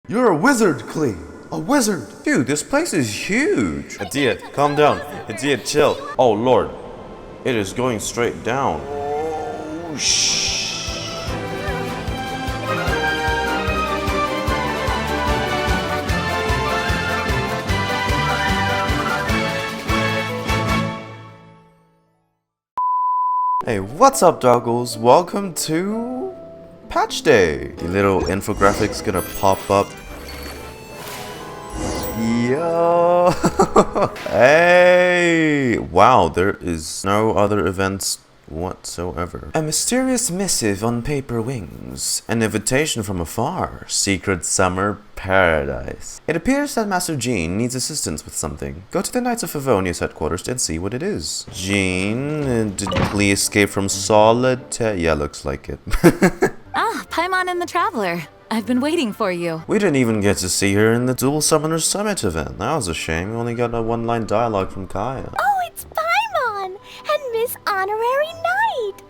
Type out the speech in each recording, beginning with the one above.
You're a wizard, Klee. A wizard. Dude, this place is huge. Idyia, calm down. Idyia, chill. Oh lord. It is going straight down. Oh, shh. Hey, what's up, doggos? Welcome to Patch Day. The little infographics gonna pop up. Yo! Hey! Wow, there is no other events whatsoever. A mysterious missive on paper wings. An invitation from afar. Secret summer paradise. It appears that Master Jean needs assistance with something. Go to the Knights of Favonia's headquarters and see what it is. Jean, did Klee escape from solitaire? Yeah, looks like it. Paimon and the Traveler. I've been waiting for you. We didn't even get to see her in the Dual Summoners Summit event. That was a shame. We only got a one-line dialogue from Kaeya. Oh, it's Paimon and Miss Honorary Knight.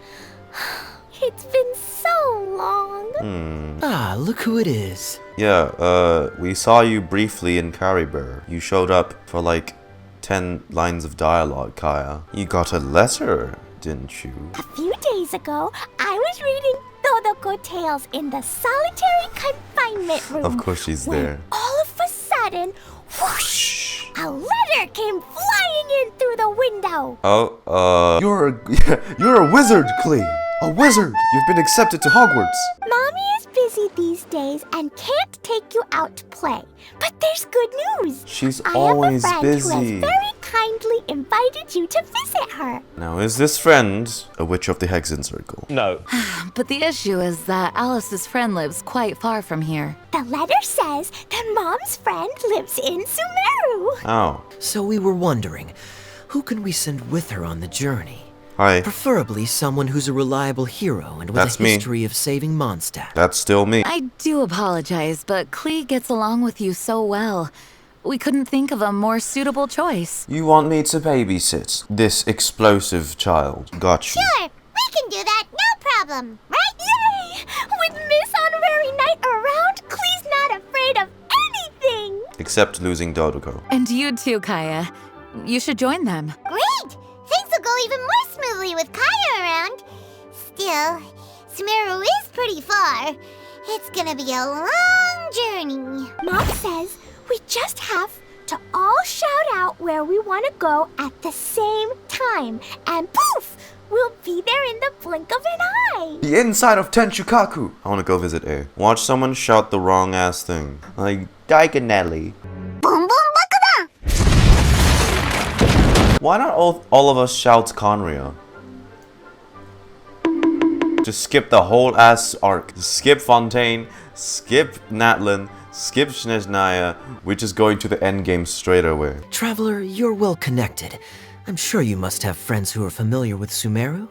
It's been so long. Ah, look who it is. Yeah, we saw you briefly in Carnival. You showed up for like 10 lines of dialogue, Kaeya. You got a letter, didn't you? A few days ago, I was reading Todoko Tales in the solitary confinement room. Of course she's there. All of a sudden, whoosh, a letter came flying in through the window. Oh, You're a wizard, Klee. A wizard. You've been accepted to Hogwarts. Mommy is busy these days and can't take you out to play. But there's good news. She's I always have a friend who busy. has very kindly invited you to visit her. Now, is this friend a witch of the Hexen Circle? No. But the issue is that Alice's friend lives quite far from here. The letter says that Mom's friend lives in Sumeru. Oh, So we were wondering, who can we send with her on the journey? hi. Preferably someone who's a reliable hero and with That's a me. history of saving Mondstadt. That's still me. I do apologize, but Klee gets along with you so well. We couldn't think of a more suitable choice. You want me to babysit this explosive child? Got you. Sure, we can do that, no problem. Right? Yay! With Miss Honorary Knight around, Klee's not afraid of anything. Except losing Dodoko. And you too, Kaeya. You should join them. Great! Things will go even more smoothly with Kaeya around. Still, Sumeru is pretty far. It's gonna be a long journey. Mom says we just have to all shout out where we want to go at the same time. And poof! We'll be there in the blink of an eye. The inside of Tenshukaku. I want to go visit A. Watch someone shout the wrong ass thing. Like, diagonally. Boom boom bakuda! Why not all of us shout Conria? Just skip the whole ass arc. Skip Fontaine, skip Natlin, skip Snezhnaya. We're just going to the end game straight away. Traveler, you're well connected. I'm sure you must have friends who are familiar with Sumeru.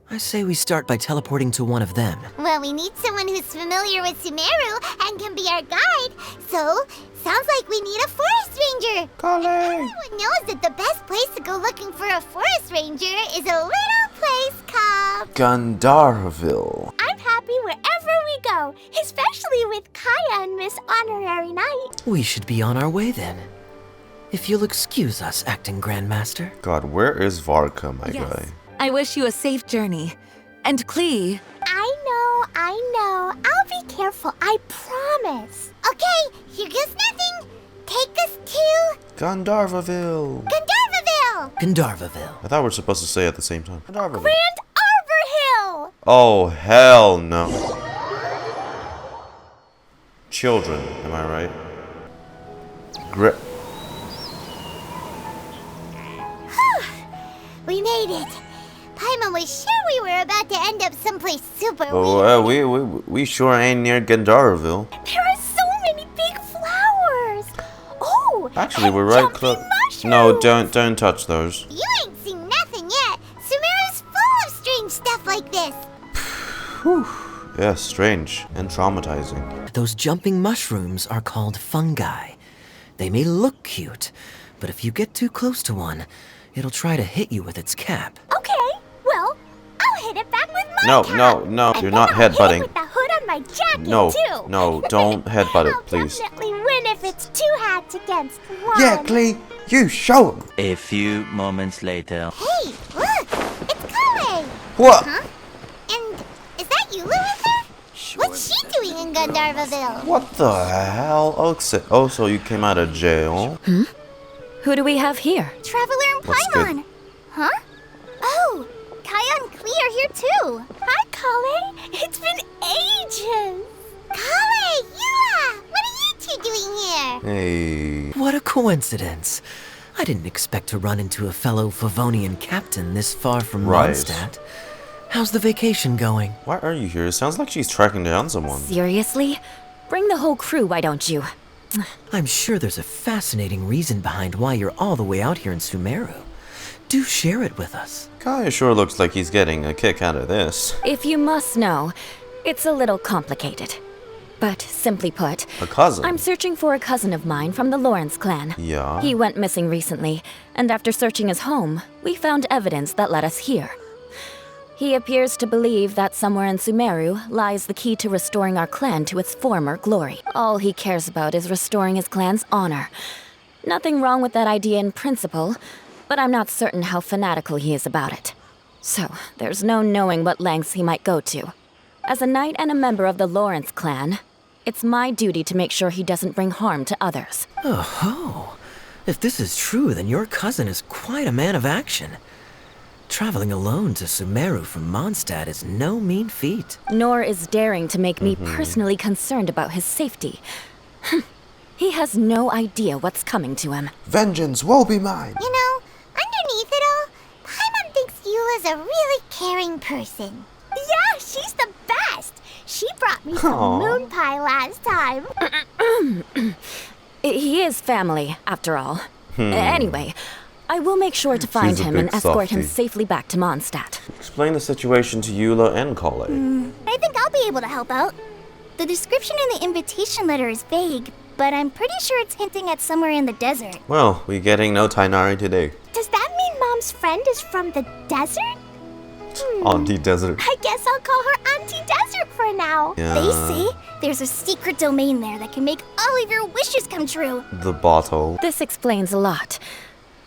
I say we start by teleporting to one of them. Well, we need someone who's familiar with Sumeru and can be our guide. So, sounds like we need a forest ranger. Collei! Everyone knows that the best place to go looking for a forest ranger is a little place called... Gandharville. I'm happy wherever we go, especially with Kaeya and Miss Honorary Knight. We should be on our way then. If you'll excuse us, acting Grandmaster. God, where is Varka, my guy? I wish you a safe journey. And Klee, I know. I'll be careful, I promise. Okay, here goes nothing. Take us to Gandharville. Gandharville. Gandharville. I thought we were supposed to say at the same time. Gandharville. Grand Arbor Hill. Oh, hell no. Children, am I right? We made it. Paimon was sure we were about to end up someplace super Oh, weird. we sure ain't near Gandharville. There are so many big flowers. Oh, Actually, and we're right jumping close. No, mushrooms. don't touch those. You ain't seen nothing yet. Sumeru's full of strange stuff like this. Yeah, strange and traumatizing. Those jumping mushrooms are called fungi. They may look cute, but if you get too close to one, it'll try to hit you with its cap. Okay, well, I'll hit it back with my No, cap. no, no, And you're then not I'll hit it headbutting. with the hood on my my jacket, No, too. no, don't headbutt it, I'll please. definitely win if it's 2 hats against 1. Yeah, Klee, you show him. A few moments later. Hey, look! It's Collei! What? Huh? And is that Eula with her? What's she doing in Gandharvaville? What the hell? Oh, so you came out of jail? Who do we have here? Traveler and What's good? Paimon. Huh? Oh, Kaeya and Klee are here too. Hi, Collei. It's been ages. Collei, Eula, what are you two doing here? Hey. What a coincidence. I didn't expect to run into a fellow Favonian captain this far from Right. Mondstadt. How's the vacation going? Why are you here? It sounds like she's tracking down someone. Seriously? Bring the whole crew, why don't you? I'm sure there's a fascinating reason behind why you're all the way out here in Sumeru. Do share it with us. Kaeya sure looks like he's getting a kick out of this. If you must know, it's a little complicated. But simply put, A cousin? I'm searching for a cousin of mine from the Lawrence clan. Yeah? He went missing recently, and after searching his home, we found evidence that led us here. He appears to believe that somewhere in Sumeru lies the key to restoring our clan to its former glory. All he cares about is restoring his clan's honor. Nothing wrong with that idea in principle, but I'm not certain how fanatical he is about it. So, there's no knowing what lengths he might go to. As a knight and a member of the Lawrence clan, it's my duty to make sure he doesn't bring harm to others. Oh, if this is true, then your cousin is quite a man of action. Traveling alone to Sumeru from Mondstadt is no mean feat. Nor is daring to make me personally concerned about his safety. He has no idea what's coming to him. Vengeance will be mine. You know, underneath it all, Paimon thinks Eula's a really caring person. Yeah, she's the best. She brought me some Aw. moon pie last time. He is family, after all. Anyway, I will make sure to find She's a him big and escort him softie. safely back to Mondstadt. Explain the situation to Eula and Collei. I think I'll be able to help out. The description in the invitation letter is vague, but I'm pretty sure it's hinting at somewhere in the desert. Well, we getting no Tainari today. Does that mean Mom's friend is from the desert? Auntie Desert. I guess I'll call her Auntie Desert for now. Yeah. They say there's a secret domain there that can make all of your wishes come true. The bottle. This explains a lot.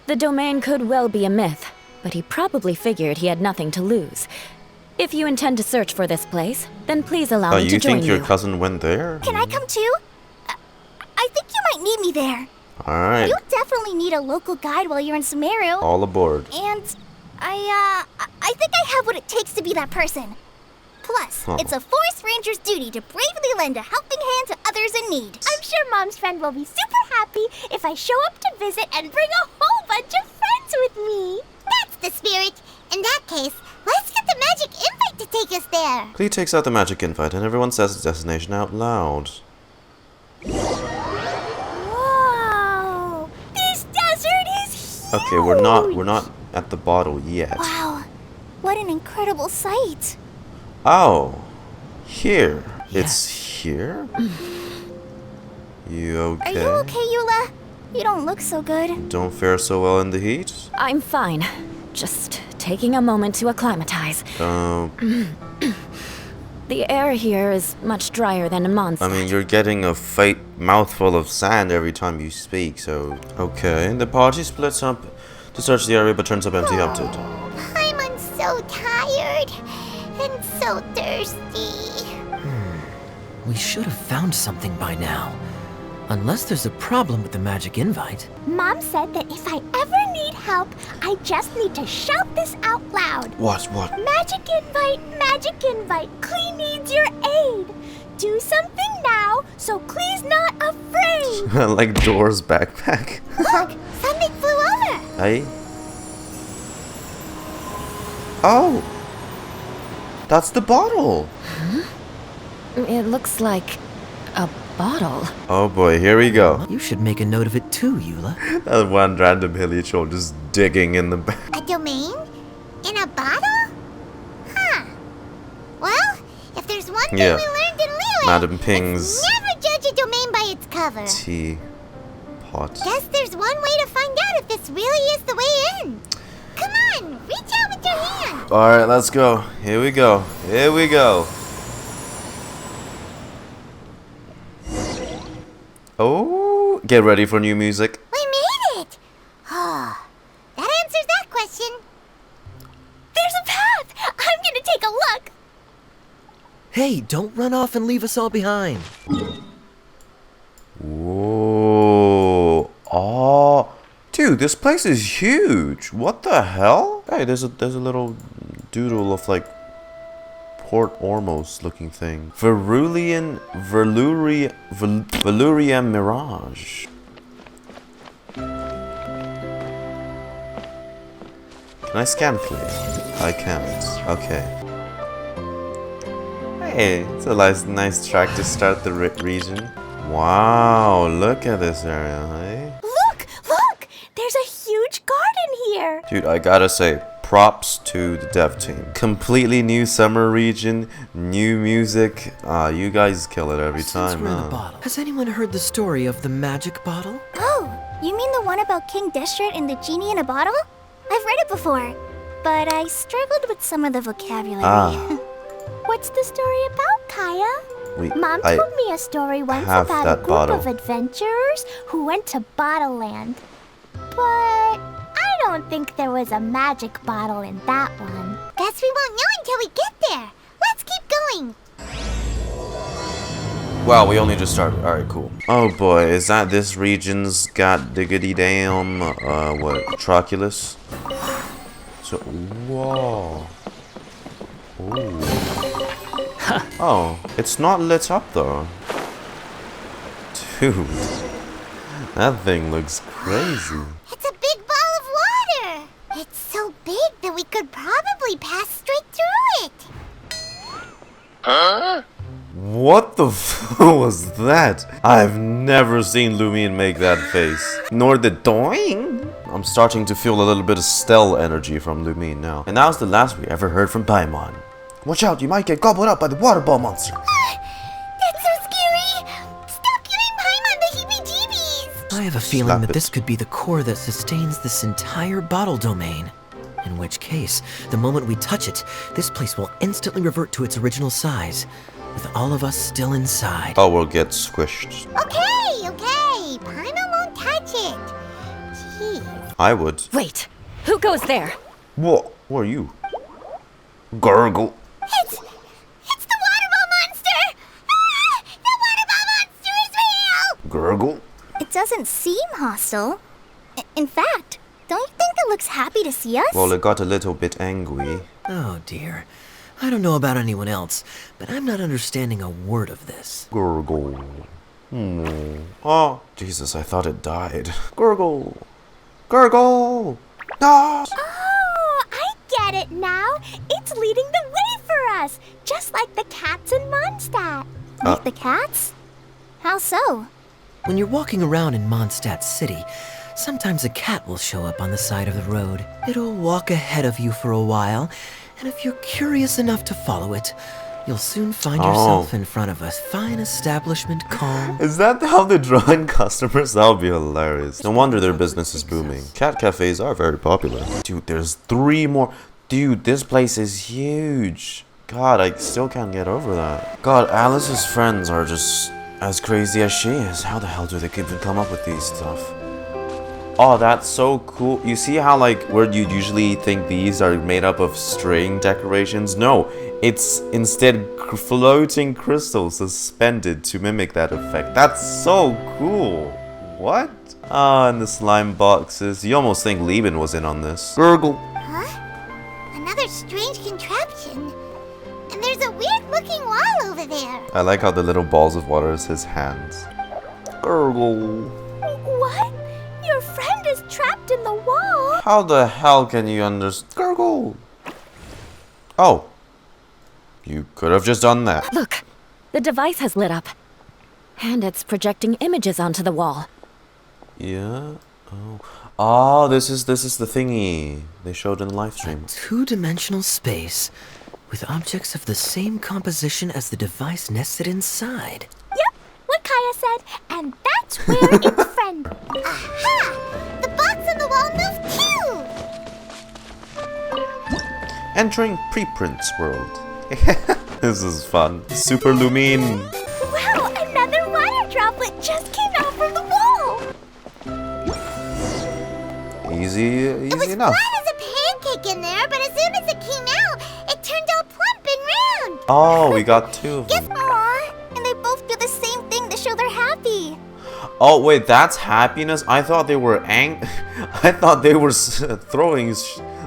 The domain could well be a myth, but he probably figured he had nothing to lose. If you intend to search for this place, then please allow me to You join think your you. cousin went there? Can I come too? I think you might need me there. Alright, You'll definitely need a local guide while you're in Sumeru. all aboard. And I think I have what it takes to be that person. Plus, it's a forest ranger's duty to bravely lend a helping hand to others in need. I'm sure Mom's friend will be super happy if I show up to visit and bring a whole bunch of friends with me. That's the spirit. In that case, let's get the magic invite to take us there. Klee takes out the magic invite and everyone says its destination out loud. Whoa! This desert is huge! Okay, we're not at the bottle yet. Wow, what an incredible sight. Oh, here. It's here? You Are okay? you okay, Eula? You don't look so good. Don't fare so well in the heat? I'm fine. Just taking a moment to acclimatize. The air here is much drier than in Mondstadt. I mean, you're getting a fake mouthful of sand every time you speak, so... Okay, the party splits up to search the area but turns up empty-handed. I'm so tired and so thirsty. We should have found something by now. Unless there's a problem with the magic invite. Mom said that if I ever need help, I just need to shout this out loud. What? Magic invite, Klee needs your aid. Do something now so Klee's not afraid. Like Dora's backpack. Look, something flew over. Hey? Oh! That's the bottle! It looks like a bottle. Oh boy, here we go. You should make a note of it too, Eula. That one random hilly troll just digging in the back. A domain? In a bottle? Huh. Well, if there's one thing Yeah. we learned in Liyue, Madam Ping's it's never judge a domain by its cover. tea pot. Guess there's one way to find out if this really is the way in. Come on, reach out with your hand. Alright, let's go. Here we go. Oh, get ready for new music. We made it! Oh, that answers that question. There's a path! I'm gonna take a look! Hey, don't run off and leave us all behind. Whoa. Oh. Dude, this place is huge. What the hell? Hey, there's a little doodle of like Port Ormos looking thing. Veluriyam Mirage. Can I scan, please? I can't. Okay. Hey, it's a nice track to start the region. Wow, look at this area, hey? Look! There's a huge garden here! Dude, I gotta say, props to the dev team. Completely new summer region, new music. You guys kill it every time, We're in the bottle. Has anyone heard the story of the magic bottle? Oh, you mean the one about King Deshret and the genie in a bottle? I've read it before, but I struggled with some of the vocabulary. What's the story about, Kaeya? Mom told me a story once about a group of adventurers who went to Bottle Land. But I don't think there was a magic bottle in that one. Guess we won't know until we get there. Let's keep going. Wow, we only just started. Alright, cool. Oh boy, is that this region's got diggity damn, what, Troculus? So, whoa. Ooh. Oh, it's not lit up though. Dude, that thing looks crazy. It's a big ball of water. It's so big that we could probably pass straight through it. What the f was that? I've never seen Lumine make that face. Nor the doing. I'm starting to feel a little bit of Stell energy from Lumine now. And that was the last we ever heard from Paimon. Watch out, you might get gobbled up by the water ball monster. That's so scary. Stop giving Paimon the heebie-jeebies. I have a feeling that this could be the core that sustains this entire bottle domain. In which case, the moment we touch it, this place will instantly revert to its original size, with all of us still inside. Oh, we'll get squished. Okay. Paimon won't touch it. Jeez. I would. Wait, who goes there? What? Who are you? Gurgle. It's the water ball monster! Ah, the water ball monster is real! Gurgle? It doesn't seem hostile. In fact, don't you think it looks happy to see us? Well, it got a little bit angry. Oh dear. I don't know about anyone else, but I'm not understanding a word of this. Gurgle. Oh, Jesus, I thought it died. Gurgle. Gurgle! No! Oh, I get it now. It's leading the way for us, just like the cats in Mondstadt. Like the cats? How so? When you're walking around in Mondstadt City, sometimes a cat will show up on the side of the road. It'll walk ahead of you for a while, and if you're curious enough to follow it, you'll soon find yourself in front of a fine establishment called... Is that how they draw in customers? That would be hilarious. No wonder their business is booming. Cat cafes are very popular. Dude, there's 3 more. Dude, this place is huge. God, I still can't get over that. God, Alice's friends are just as crazy as she is. How the hell do they even come up with these stuff? Oh, that's so cool. You see how, like, where you usually think these are made up of string decorations? No, it's instead floating crystals suspended to mimic that effect. That's so cool. What? Ah, and the slime boxes. You almost think Lieben was in on this. Gurgle. Huh? Another strange contraption. And there's a weird-looking wall over there. I like how the little balls of water is his hands. Gurgle. What? Your friend is trapped in the wall. How the hell can you understand? Gurgle. Oh. You could have just done that. Look, the device has lit up. And it's projecting images onto the wall. Yeah. Oh. Oh, this is the thingy they showed in the live stream. Two-dimensional space with objects of the same composition as the device nested inside. Yep, what Kaeya said, and that's where its friend. Aha! The box on the wall moved too. Entering preprints world. This is fun. Super Lumine. Wow, another water droplet just came out over the wall! Easy It was enough. flat as a pancake in there, but as soon as it came out, it turned out plump and round. Oh, we got two of them. Aw, and they both do the same thing to show they're happy. Oh wait, that's happiness. I thought they were I thought they were throwing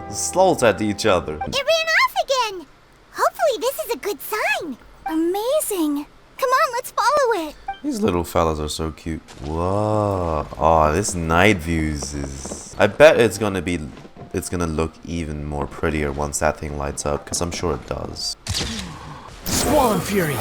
slots at each other. It ran off again. Hopefully this is a good sign. Amazing. Come on, let's follow it. These little fellas are so cute. Whoa. Oh, this night views is... I bet it's gonna look even more prettier once that thing lights up, because I'm sure it does. Squall and Fury!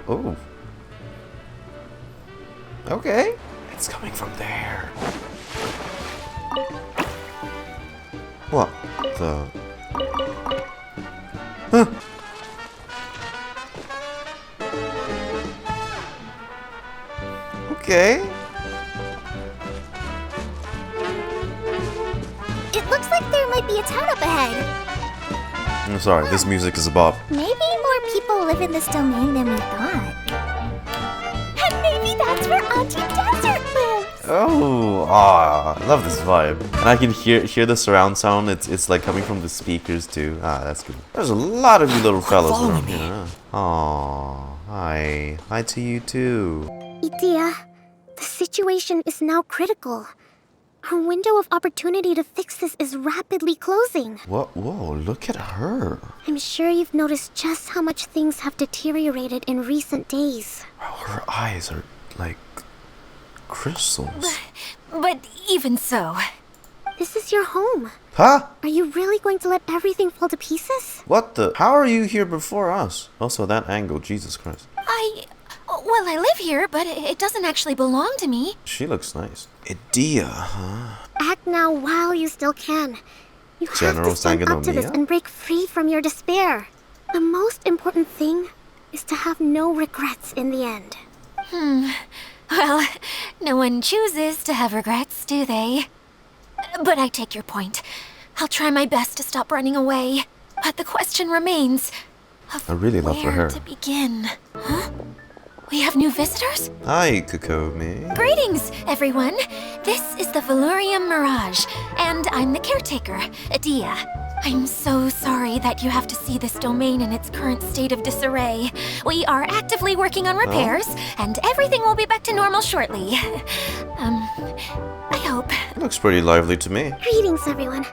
Oh. Okay. It's coming from there. What the? Huh. Okay. It looks like there might be a town up ahead. I'm sorry, this music is a bop. Maybe more people live in this domain than we thought. And maybe that's where Auntie Desert lives. Oh, I love this vibe. And I can hear the surround sound. It's like coming from the speakers too. Ah, that's good. There's a lot of you little fellas around here. Aw, hi. Hi to you too. Idyia, the situation is now critical. Our window of opportunity to fix this is rapidly closing. Whoa, look at her. I'm sure you've noticed just how much things have deteriorated in recent days. Wow, her eyes are like crystals. But even so, This is your home. Huh? Are you really going to let everything fall to pieces? What the? How are you here before us? Also, that angle, Jesus Christ. well, I live here, but it doesn't actually belong to me. She looks nice. Idyia, huh? Act now while you still can. You have General to stand up to this Sangonomiya? and break free from your despair. The most important thing is to have no regrets in the end. Well, no one chooses to have regrets, do they? But I take your point. I'll try my best to stop running away. But the question remains of I really love her where hair. to begin. Huh? We have new visitors? Hi, Kokomi. Greetings, everyone. This is the Veluriyam Mirage, and I'm the caretaker, Idyia. I'm so sorry that you have to see this domain in its current state of disarray. We are actively working on repairs, and everything will be back to normal shortly. I hope. Looks pretty lively to me. Greetings, everyone.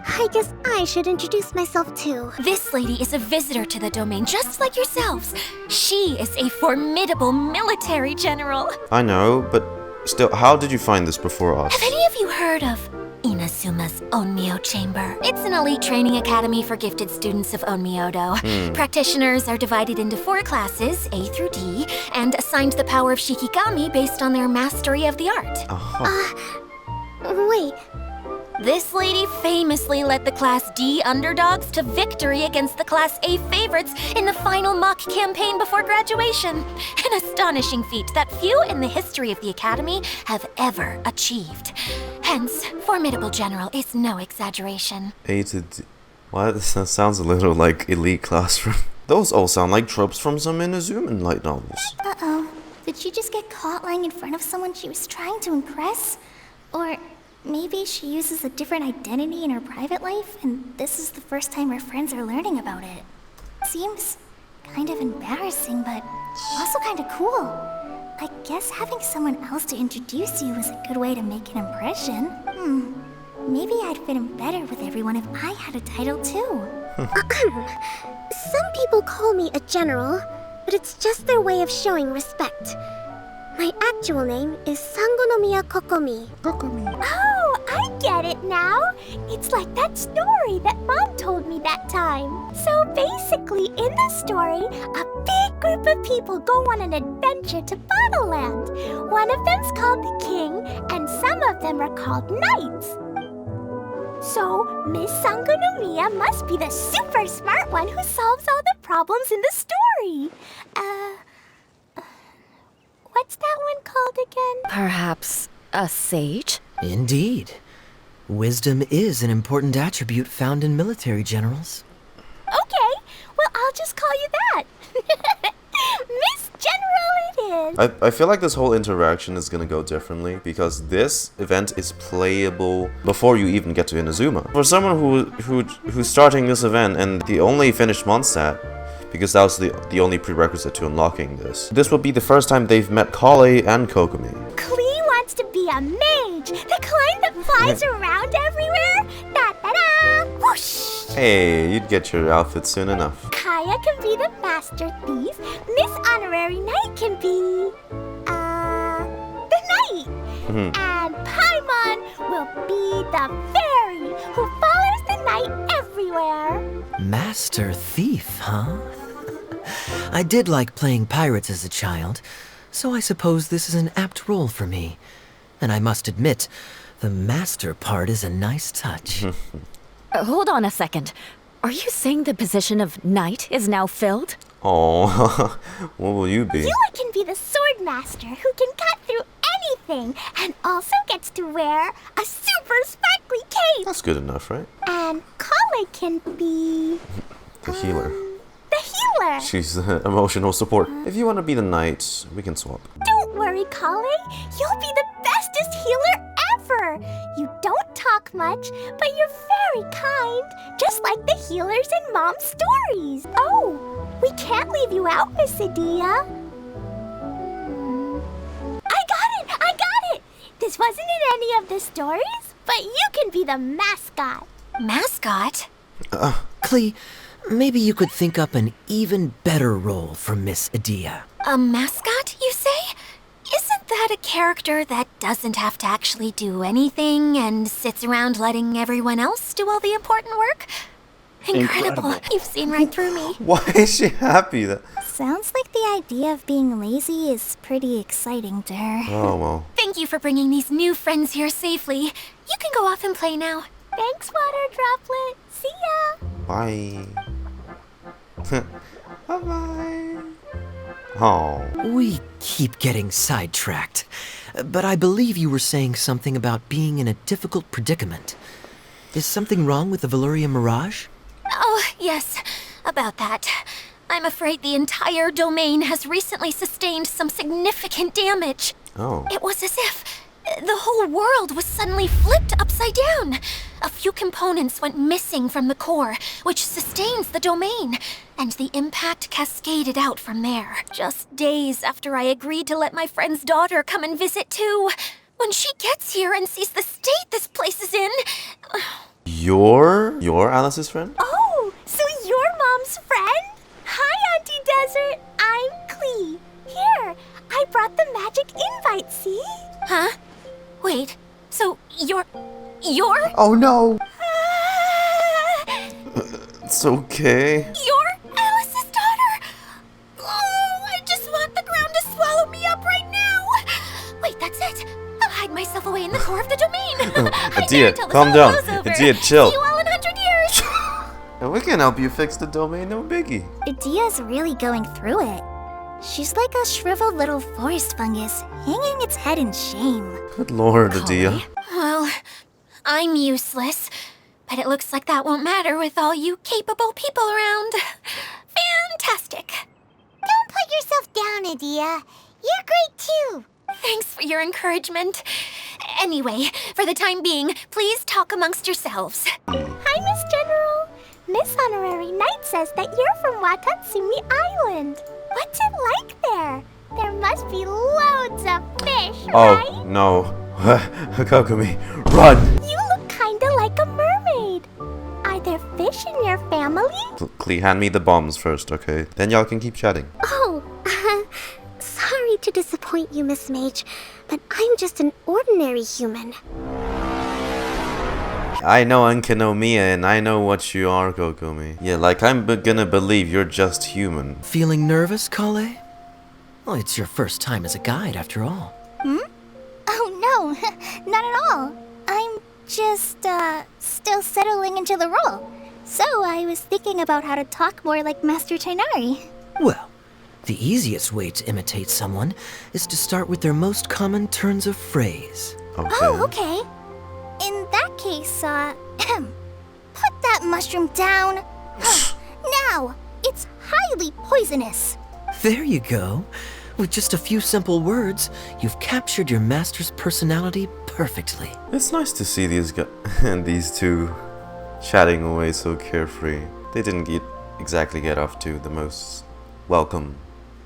I guess I should introduce myself too. This lady is a visitor to the domain, just like yourselves. She is a formidable military general. I know, but still, how did you find this before us? Have any of you heard of Inasuma's Onmyo Chamber? It's an elite training academy for gifted students of Onmyodo. Practitioners are divided into 4 classes, A through D, and assigned the power of Shikigami based on their mastery of the art. Wait, This lady famously led the Class D underdogs to victory against the Class A favorites in the final mock campaign before graduation. An astonishing feat that few in the history of the Academy have ever achieved. Hence, formidable general is no exaggeration. A to D. What? That sounds a little like elite classroom. Those all sound like tropes from some Inazuman light novels. uh-oh. Did she just get caught lying in front of someone she was trying to impress? Or maybe she uses a different identity in her private life, and this is the first time her friends are learning about it. Seems kind of embarrassing, but also kind of cool. I guess having someone else to introduce you is a good way to make an impression. Maybe I'd fit in better with everyone if I had a title too. Some people call me a general, but it's just their way of showing respect. My actual name is Sangonomiya Kokomi. Oh, I get it now. It's like that story that Mom told me that time. So basically, in the story, a big group of people go on an adventure to Battleland. One of them's called the King, and some of them are called Knights. So, Miss Sangonomiya must be the super smart one who solves all the problems in the story. What's that one called again? Perhaps a sage? Indeed. Wisdom is an important attribute found in military generals. Okay, well, I'll just call you that. Miss General it is. I feel like this whole interaction is gonna go differently because this event is playable before you even get to Inazuma. For someone who's starting this event and the only finished Mondstadt, because that was the only prerequisite to unlocking this will be the first time they've met Collei and Kokomi. Klee wants to be a mage, the kind that flies around everywhere. Da-da-da! Whoosh! Hey, you'd get your outfit soon enough. Kaeya can be the master thief. Miss Honorary Knight can be... the knight. And Paimon will be the fairy who follows the knight everywhere. Master Thief, huh? I did like playing pirates as a child, so I suppose this is an apt role for me. And I must admit, the master part is a nice touch. Hold on a second. Are you saying the position of knight is now filled? Oh, what will you be? Eula can be the sword master who can cut through anything and also gets to wear a super sparkly cape. That's good enough, right? And Collei can be... The healer. the healer. She's emotional support. If you want to be the knight, we can swap. Don't worry, Collei. You'll be the bestest healer ever. You don't talk much, but you're very kind, just like the healers in Mom's stories. Oh, we can't leave you out, Miss Idyia. I got it! This wasn't in any of the stories, but you can be the mascot. Mascot? Klee, maybe you could think up an even better role for Miss Idyia. A mascot, you say? Isn't that a character that doesn't have to actually do anything and sits around letting everyone else do all the important work? Incredible. You've seen right through me. Why is she happy? Sounds like the idea of being lazy is pretty exciting to her. Oh, well. Thank you for bringing these new friends here safely. You can go off and play now. Thanks, Water Droplet. See ya. Bye. Bye-bye. Oh. We keep getting sidetracked, but I believe you were saying something about being in a difficult predicament. Is something wrong with the Veluriyam Mirage? Oh, yes, about that. I'm afraid the entire domain has recently sustained some significant damage. Oh. It was as if the whole world was suddenly flipped upside down. A few components went missing from the core, which sustains the domain, and the impact cascaded out from there. Just days after I agreed to let my friend's daughter come and visit too. When she gets here and sees the state this place is in... You're Alice's friend? Oh, so you're Mom's friend? Hi, Auntie Desert. I'm Klee. Here, I brought the magic invite, see? Huh? Wait, so you're... Oh no! It's okay. You're Alice's daughter? Oh, I just want the ground to swallow me up right now. Wait, that's it. I'll hide myself away in the core of the domain. Idyia, calm down. Idyia, chill. See you all in 100 years. And we can help you fix the domain, no biggie. Idyia's really going through it. She's like a shriveled little forest fungus, hanging its head in shame. Good lord, Idyia. Well, I'm useless, but it looks like that won't matter with all you capable people around. Fantastic. Don't put yourself down, Idyia. You're great too. Thanks for your encouragement. Anyway, for the time being, please talk amongst yourselves. Hi, Miss General. Miss Honorary Knight says that you're from Watatsumi Island. What's it like there? There must be loads of fish, right? Oh, no. Kokomi, run! You look kinda like a mermaid. Are there fish in your family? Klee, hand me the bombs first, okay? Then y'all can keep chatting. Oh, sorry to disappoint you, Miss Mage, but I'm just an ordinary human. I know Ankanomiya and I know what you are, Kokomi. Yeah, like I'm gonna believe you're just human. Feeling nervous, Collei? Well, it's your first time as a guide, after all. Oh, no, not at all. I'm just, still settling into the role. So I was thinking about how to talk more like Master Tighnari. Well, the easiest way to imitate someone is to start with their most common turns of phrase. Okay. Oh, okay. In that case, put that mushroom down. Now, it's highly poisonous. There you go. With just a few simple words, you've captured your master's personality perfectly. It's nice to see these two chatting away so carefree. They didn't exactly get off to the most welcome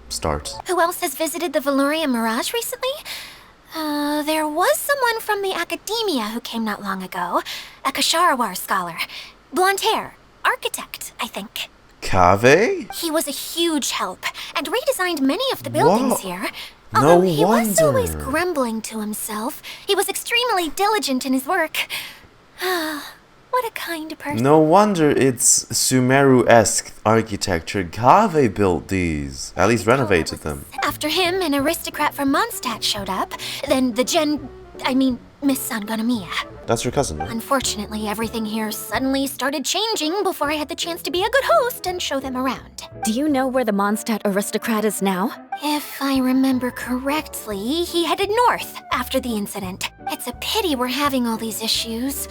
start. Who else has visited the Veluriyam Mirage recently? There was someone from the academia who came not long ago. A Kasharawar scholar. Blonde hair. Architect, I think. Kaveh? He was a huge help, and redesigned many of the buildings here. No Although he was always wonder. grumbling to himself, he was extremely diligent in his work. What a kind person. No wonder it's Sumeru-esque architecture. Kaveh built these. At least renovated them. After him, an aristocrat from Mondstadt showed up. Then Miss Sangonomiya. That's your cousin, right? Unfortunately, everything here suddenly started changing before I had the chance to be a good host and show them around. Do you know where the Mondstadt aristocrat is now? If I remember correctly, he headed north after the incident. It's a pity we're having all these issues.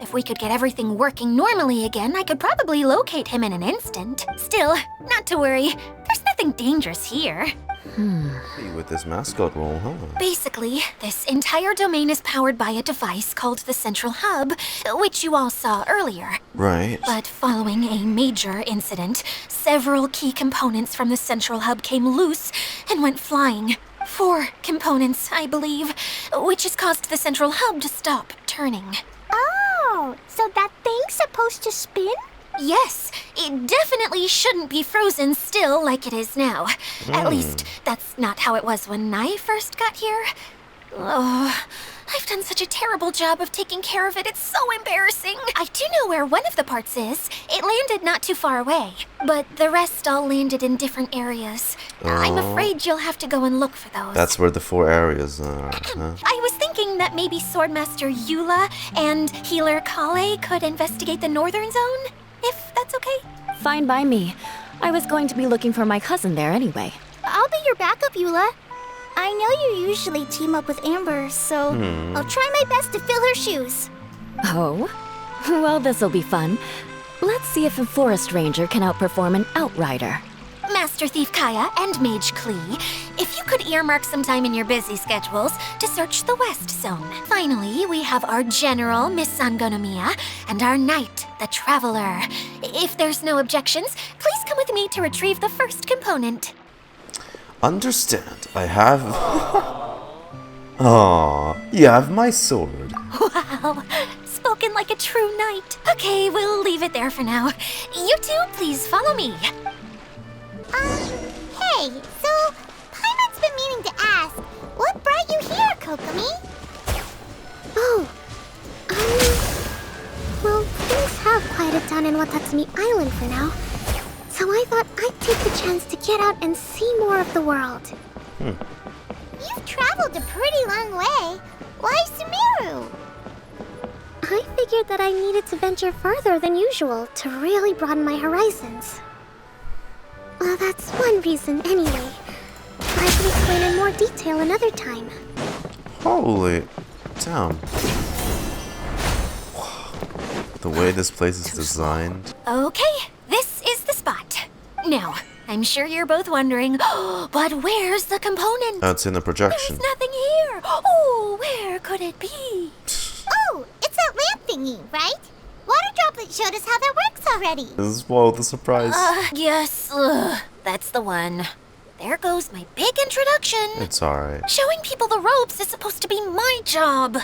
If we could get everything working normally again, I could probably locate him in an instant. Still, not to worry. There's nothing dangerous here. With this mascot role, huh? Basically, this entire domain is powered by a device called the Central Hub, which you all saw earlier. Right. But following a major incident, several key components from the Central Hub came loose and went flying. 4 components, I believe, which has caused the Central Hub to stop turning. Oh, so that thing's supposed to spin? Yes, it definitely shouldn't be frozen still like it is now. At least, that's not how it was when I first got here. Oh, I've done such a terrible job of taking care of it, it's so embarrassing. I do know where one of the parts is. It landed not too far away, but the rest all landed in different areas. I'm afraid you'll have to go and look for those. That's where the 4 areas are, huh? I was thinking that maybe Swordmaster Eula and Healer Collei could investigate the northern zone, if that's okay. Fine by me. I was going to be looking for my cousin there anyway. I'll be your backup, Eula. I know you usually team up with Amber, so I'll try my best to fill her shoes. Oh? Well, this'll be fun. Let's see if a forest ranger can outperform an outrider. Master Thief Kaeya and Mage Klee, if you could earmark some time in your busy schedules to search the West Zone. Finally, we have our General, Miss Sangonomiya, and our Knight, the Traveler. If there's no objections, please come with me to retrieve the first component. Understand, I have... Aw, you have my sword. Wow, spoken like a true knight. Okay, we'll leave it there for now. You two, please follow me. Hey, so Paimon's been meaning to ask, what brought you here, Kokomi? Oh, well, things have quieted down in Watatsumi Island for now. So I thought I'd take the chance to get out and see more of the world. You've traveled a pretty long way. Why Sumeru? I figured that I needed to venture further than usual to really broaden my horizons. Well, that's one reason anyway. I can explain in more detail another time. Holy damn. The way this place is designed. Okay, this is the spot. Now, I'm sure you're both wondering, but where's the component? That's in the projection. There's nothing here. Oh, where could it be? Oh, it's that lamp thingy, right? Water Droplet showed us how that works already. This is both a surprise. Yes, that's the one. There goes my big introduction. It's alright. Showing people the ropes is supposed to be my job.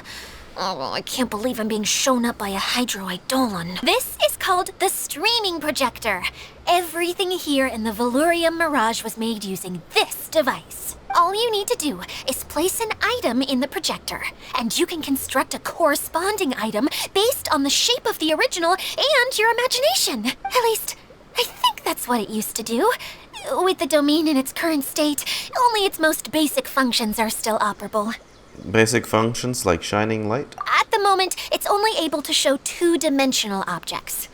Oh, I can't believe I'm being shown up by a Hydroidolon. This is called the streaming projector. Everything here in the Veluriyam Mirage was made using this device. All you need to do is place an item in the projector, and you can construct a corresponding item based on the shape of the original and your imagination. At least, I think that's what it used to do. With the domain in its current state, only its most basic functions are still operable. Basic functions like shining light? At the moment, it's only able to show 2-dimensional objects.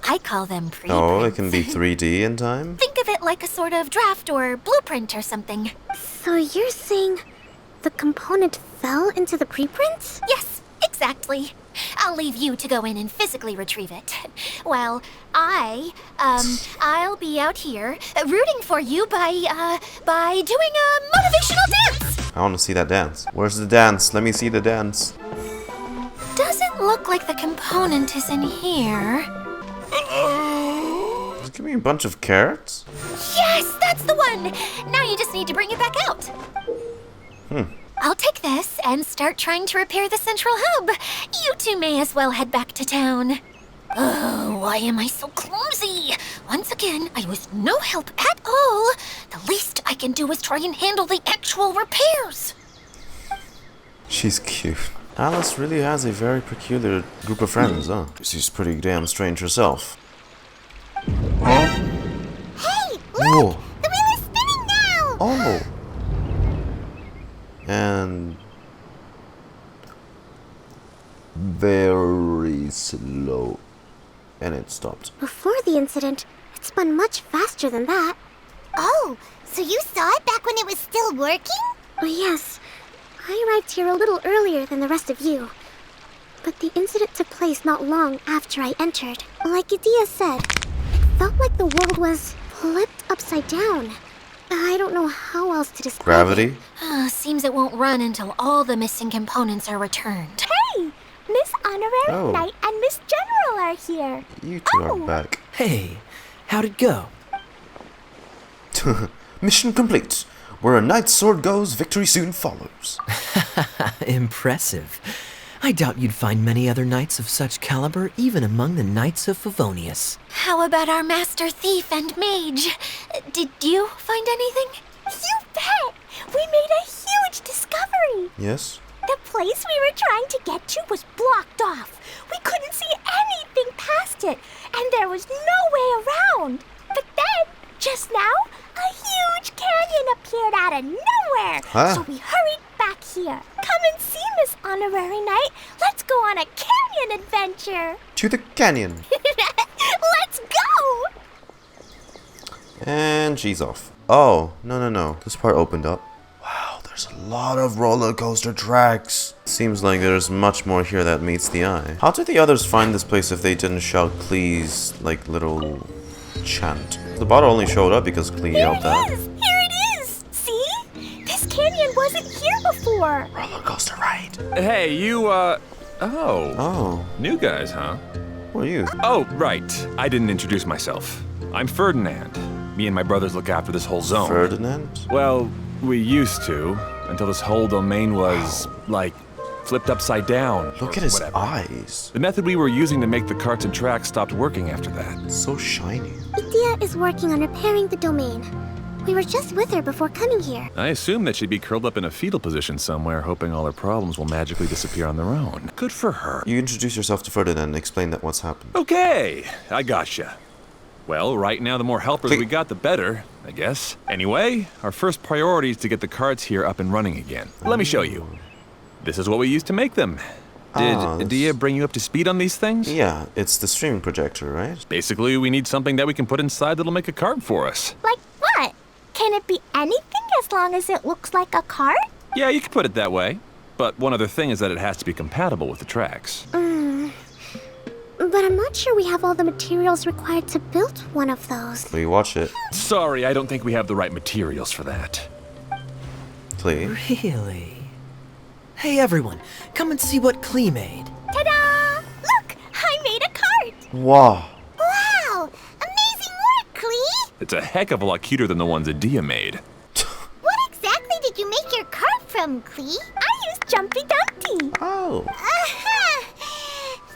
I call them preprints. Oh, it can be 3D in time? Think of it like a sort of draft or blueprint or something. So you're saying the component fell into the preprints? Yes, Exactly. I'll leave you to go in and physically retrieve it. While I'll be out here rooting for you by doing a motivational dance. I want to see that dance. Where's the dance? Let me see the dance. Doesn't look like the component is in here. Just give me a bunch of carrots? Yes, that's the one! Now you just need to bring it back out. I'll take this and start trying to repair the central hub. You two may as well head back to town. Oh, why am I so clumsy? Once again, I was no help at all. The least I can do is try and handle the actual repairs. She's cute. Alice really has a very peculiar group of friends, huh? She's pretty damn strange herself. Hey, look! Whoa. The wheel is spinning now! Oh! And... very slow. And it stopped. Before the incident, it spun much faster than that. Oh, so you saw it back when it was still working? Oh, yes. I arrived here a little earlier than the rest of you. But the incident took place not long after I entered. Like Idyia said, it felt like the world was flipped upside down. I don't know how else to describe Gravity? Seems it won't run until all the missing components are returned. Hey! Miss Honorary Knight and Miss General are here. You two are back. Hey, how'd it go? Mission complete. Where a knight's sword goes, victory soon follows. Impressive. I doubt you'd find many other knights of such caliber even among the knights of Favonius. How about our master thief and mage? Did you find anything? You bet! We made a huge discovery! Yes? The place we were trying to get to was blocked off. We couldn't see anything past it, and there was no way around. But then, just now, a huge canyon appeared out of nowhere. Huh? So we hurried back here. Come and see, Miss Honorary Knight. Let's go on a canyon adventure. To the canyon. Let's go! And she's off. Oh, no. This part opened up. Wow, there's a lot of roller coaster tracks. Seems like there's much more here that meets the eye. How did the others find this place if they didn't shout Klee's, like, little chant? The bottle only showed up because Klee yelled that. Here it is! See? This canyon wasn't here before. Roller coaster ride. Hey, you, Oh, new guys, huh? who are you? Oh, right. I didn't introduce myself. I'm Ferdinand. Me and my brothers look after this whole zone. Ferdinand? Well, we used to, until this whole domain was, like, flipped upside down. Look or at his whatever. eyes. The method we were using to make the carts and tracks stopped working after that. So shiny. Idyia is working on repairing the domain. We were just with her before coming here. I assume that she'd be curled up in a fetal position somewhere, hoping all her problems will magically disappear on their own. Good for her. You introduce yourself to Ferdinand and explain that what's happened. Okay, I gotcha. Well, right now the more helpers we got, the better, I guess. Anyway, our first priority is to get the carts here up and running again. Let me show you. This is what we used to make them. Did Idyia bring you up to speed on these things? Yeah, it's the streaming projector, right? Basically, we need something that we can put inside that'll make a cart for us. Like what? Can it be anything as long as it looks like a cart? Yeah, you could put it that way. But one other thing is that it has to be compatible with the tracks. But I'm not sure we have all the materials required to build one of those. We watch it. Sorry, I don't think we have the right materials for that. Klee. Really? Hey everyone, come and see what Klee made. Ta-da! Look! I made a cart! Wow. Wow! Amazing work, Klee! It's a heck of a lot cuter than the ones Idyia made. What exactly did you make your cart from, Klee? I used Jumpy Dumpty. Oh. Aha!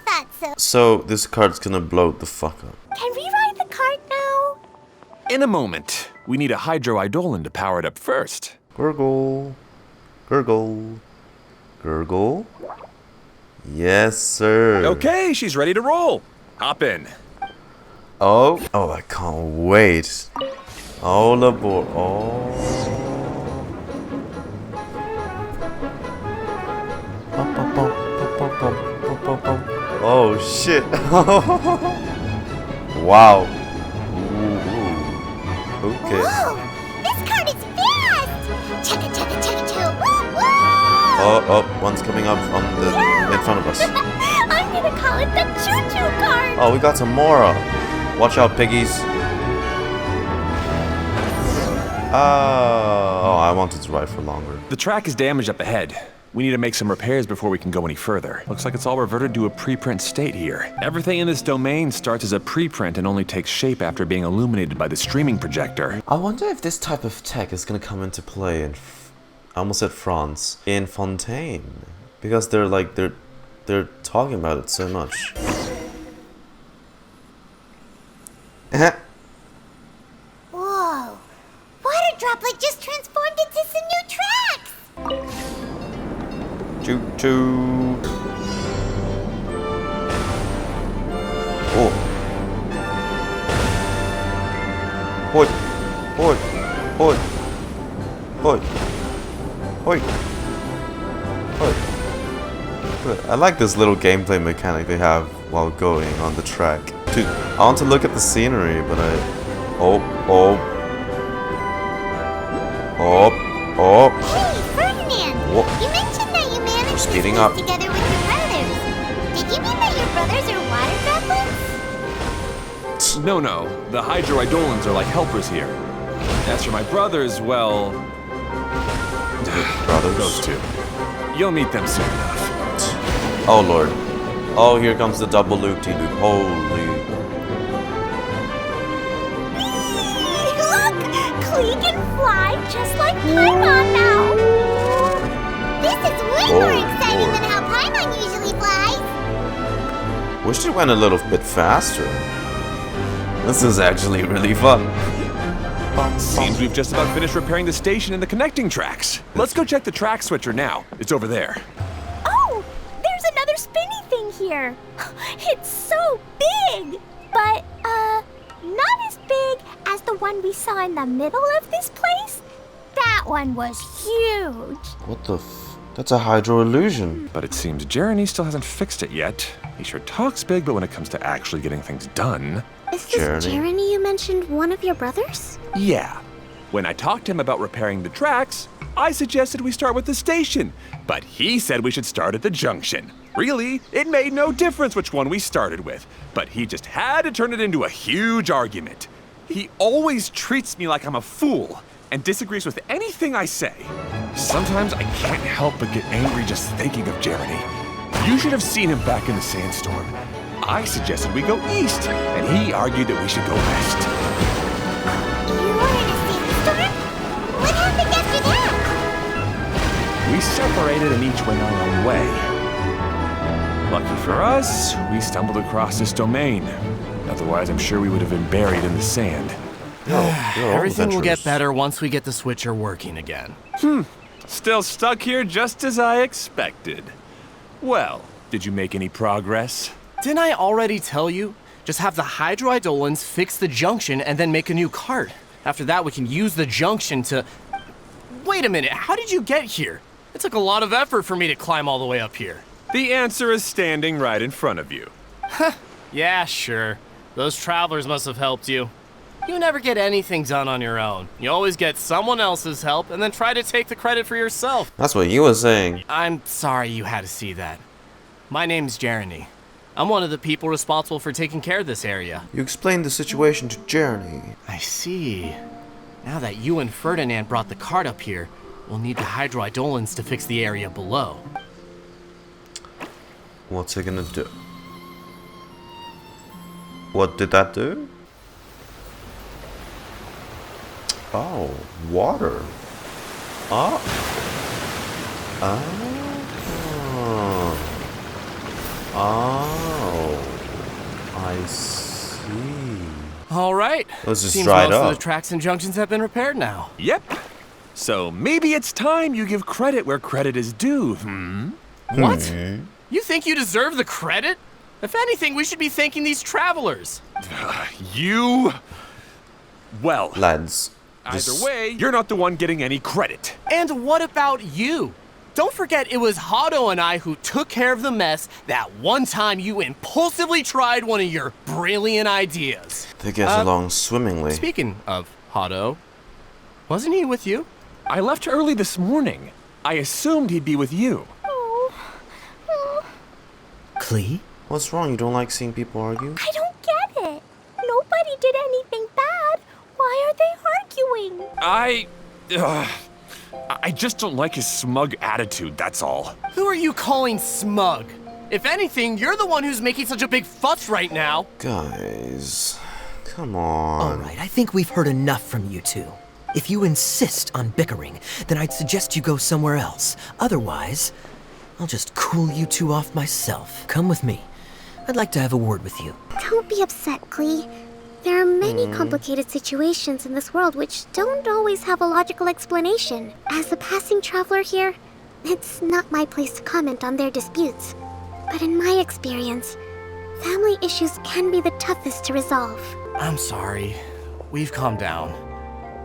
Thought so. So this cart's gonna blow the fuck up. Can we ride the cart now? In a moment, we need a hydroidolin to power it up first. Gurgle. Gurgle. Gurgle. Yes, sir. Okay, she's ready to roll. Hop in. Oh, I can't wait. All aboard. Oh. Oh shit. Wow. Ooh. Okay. Whoa! This cart is fast! Chugga chugga chugga chugga! Woo woo! Oh, one's coming up in front of us. I'm gonna call it the choo-choo cart. Oh, we got some more. Watch out, piggies. Oh, I wanted to ride for longer. The track is damaged up ahead. We need to make some repairs before we can go any further. Looks like it's all reverted to a preprint state here. Everything in this domain starts as a preprint and only takes shape after being illuminated by the streaming projector. I wonder if this type of tech is gonna come into play in, I almost said France, in Fontaine, because they're talking about it so much. Whoa! Water droplet just transformed into some new tracks. Choo choo. Oh. Hoi. Hoi. Hoi. Hoi. Hoi. Hoi. I like this little gameplay mechanic they have while going on the track. Dude, I want to look at the scenery, but Oh. Hey, Ferdinand! What? You mentioned that you managed this Speeding place up. together with your brothers. Did you mean that your brothers are water droplets? No. The hydroidolans are like helpers here. As for my brothers, well... Brothers? Those two. You'll meet them soon enough. Oh lord. Oh, here comes the double loop-de-loop. Holy. Look! Klee can fly just like Paimon now! This is way more exciting than how Paimon usually flies! Wish it went a little bit faster. This is actually really fun. Seems we've just about finished repairing the station and the connecting tracks. Let's go check the track switcher now. It's over there. Oh! There's another spinny thing here! It's so big! But, not as big as the one we saw in the middle of this place. That one was huge. What the That's a hydro illusion. But it seems Jeremy still hasn't fixed it yet. He sure talks big, but when it comes to actually getting things done... Is this Jeremy you mentioned one of your brothers? Yeah. When I talked to him about repairing the tracks, I suggested we start with the station. But he said we should start at the junction. Really, it made no difference which one we started with. But he just had to turn it into a huge argument. He always treats me like I'm a fool and disagrees with anything I say. Sometimes I can't help but get angry just thinking of Jeremy. You should have seen him back in the sandstorm. I suggested we go east, and he argued that we should go west. You were in a sandstorm? What happened after that? We separated and each went our own way. Lucky for us, we stumbled across this domain. Otherwise, I'm sure we would have been buried in the sand. Everything will get better once we get the switcher working again. Still stuck here just as I expected. Well, did you make any progress? Didn't I already tell you? Just have the hydroidolans fix the junction and then make a new cart. After that, we can use the junction to... Wait a minute, how did you get here? It took a lot of effort for me to climb all the way up here. The answer is standing right in front of you. Yeah, sure. Those travelers must have helped you. You never get anything done on your own. You always get someone else's help and then try to take the credit for yourself. That's what you were saying. I'm sorry you had to see that. My name's Jeremy. I'm one of the people responsible for taking care of this area. You explained the situation to Jeremy. I see. Now that you and Ferdinand brought the cart up here, we'll need the hydroidolans to fix the area below. What's it gonna do? What did that do? Oh, water. Oh. Oh, I see. All right. Let's just Seems dried most up. of the tracks and junctions have been repaired now. Yep. So maybe it's time you give credit where credit is due, What? You think you deserve the credit? If anything, we should be thanking these travelers. You... Well, Lads. either way, you're not the one getting any credit. And what about you? Don't forget it was Hado and I who took care of the mess that one time you impulsively tried one of your brilliant ideas. They get along swimmingly. Speaking of Hado, wasn't he with you? I left early this morning. I assumed he'd be with you. Klee? What's wrong? You don't like seeing people argue? I don't get it. Nobody did anything bad. Why are they arguing? I just don't like his smug attitude, that's all. Who are you calling smug? If anything, you're the one who's making such a big fuss right now. Guys, come on. Alright, I think we've heard enough from you two. If you insist on bickering, then I'd suggest you go somewhere else. Otherwise, I'll just cool you two off myself. Come with me. I'd like to have a word with you. Don't be upset, Klee. There are many complicated situations in this world which don't always have a logical explanation. As a passing traveler here, it's not my place to comment on their disputes. But in my experience, family issues can be the toughest to resolve. I'm sorry. We've calmed down.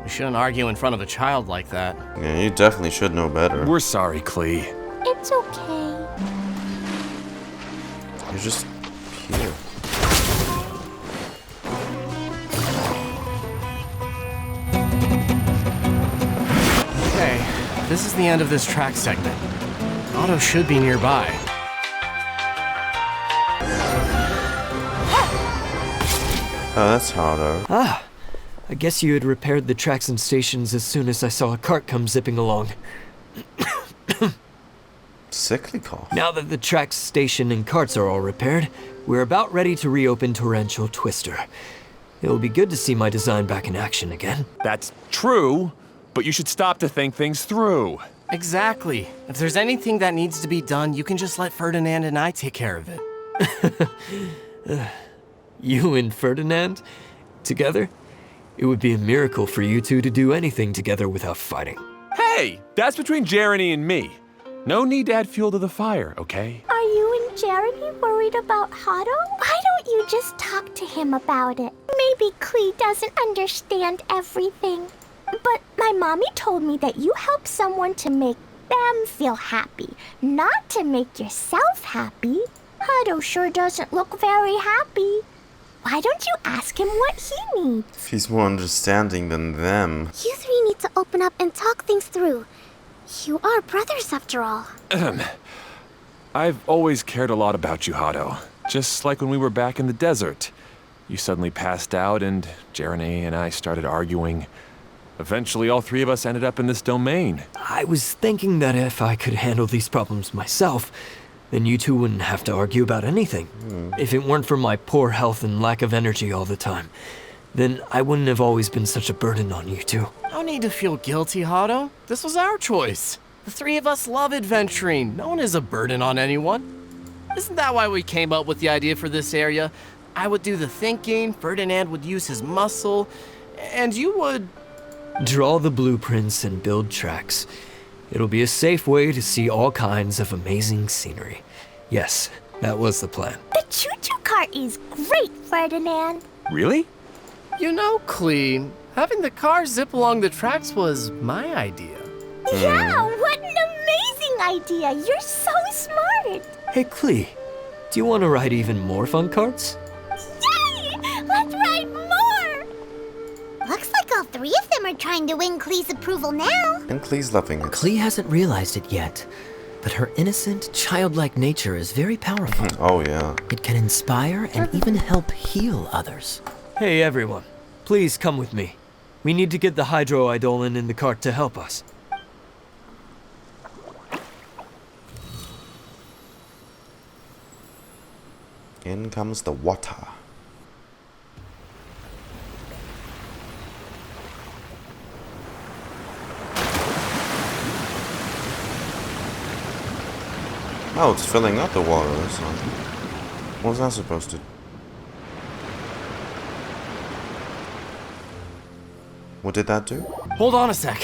We shouldn't argue in front of a child like that. Yeah, you definitely should know better. We're sorry, Klee. It's okay. You're just here. Okay, this is the end of this track segment. Otto should be nearby. Oh, that's harder. Ah, I guess you had repaired the tracks and stations as soon as I saw a cart come zipping along. Sickly cough. Now that the tracks, station, and carts are all repaired, we're about ready to reopen Torrential Twister. It'll be good to see my design back in action again. That's true, but you should stop to think things through. Exactly. If there's anything that needs to be done, you can just let Ferdinand and I take care of it. You and Ferdinand? Together? It would be a miracle for you two to do anything together without fighting. Hey, that's between Jeremy and me. No need to add fuel to the fire, okay? Are you and Jeremy worried about Hado? Why don't you just talk to him about it? Maybe Klee doesn't understand everything. But my mommy told me that you help someone to make them feel happy, not to make yourself happy. Hado sure doesn't look very happy. Why don't you ask him what he needs? He's more understanding than them. You three need to open up and talk things through. You are brothers after all. I've always cared a lot about you, Hado. Just like when we were back in the desert. You suddenly passed out and Jeremy and I started arguing. Eventually, all three of us ended up in this domain. I was thinking that if I could handle these problems myself, then you two wouldn't have to argue about anything. If it weren't for my poor health and lack of energy all the time, then I wouldn't have always been such a burden on you two. No need to feel guilty, Hado. This was our choice. The three of us love adventuring. No one is a burden on anyone. Isn't that why we came up with the idea for this area? I would do the thinking, Ferdinand would use his muscle, and you would... Draw the blueprints and build tracks. It'll be a safe way to see all kinds of amazing scenery. Yes, that was the plan. The choo-choo cart is great, Ferdinand. Really? You know, Klee, having the car zip along the tracks was my idea. Yeah, what an amazing idea. You're so smart. Hey, Klee, do you want to ride even more fun carts? Yay! Let's ride more! Looks like all three of them are trying to win Klee's approval now. And Klee's loving it. Klee hasn't realized it yet, but her innocent, childlike nature is very powerful. Oh, yeah. It can inspire and even help heal others. Hey, everyone. Please come with me. We need to get the hydroidolin in the cart to help us. In comes the water. Oh, it's filling up the water. That's not... What was that supposed to... What did that do? Hold on a sec.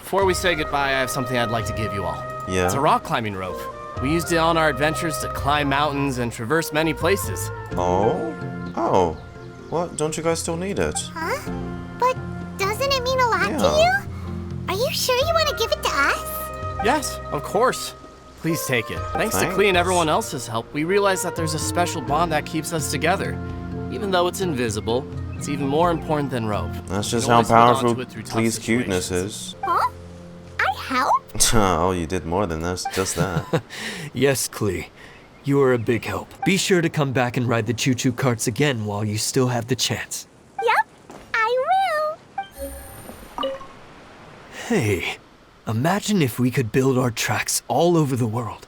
Before we say goodbye, I have something I'd like to give you all. Yeah. It's a rock climbing rope. We used it on our adventures to climb mountains and traverse many places. Oh? Oh. What? Don't you guys still need it? Huh? But doesn't it mean a lot to you? Are you sure you want to give it to us? Yes, of course. Please take it. Thanks to Thanks. Klee and everyone else's help, we realized that there's a special bond that keeps us together. Even though it's invisible, it's even more important than rope. That's You just can how always hold on powerful to it through tough Klee's cuteness situations. is. Huh? I help? Oh, you did more than this, just that. Yes, Klee. You are a big help. Be sure to come back and ride the choo-choo carts again while you still have the chance. Yep, I will. Hey, imagine if we could build our tracks all over the world.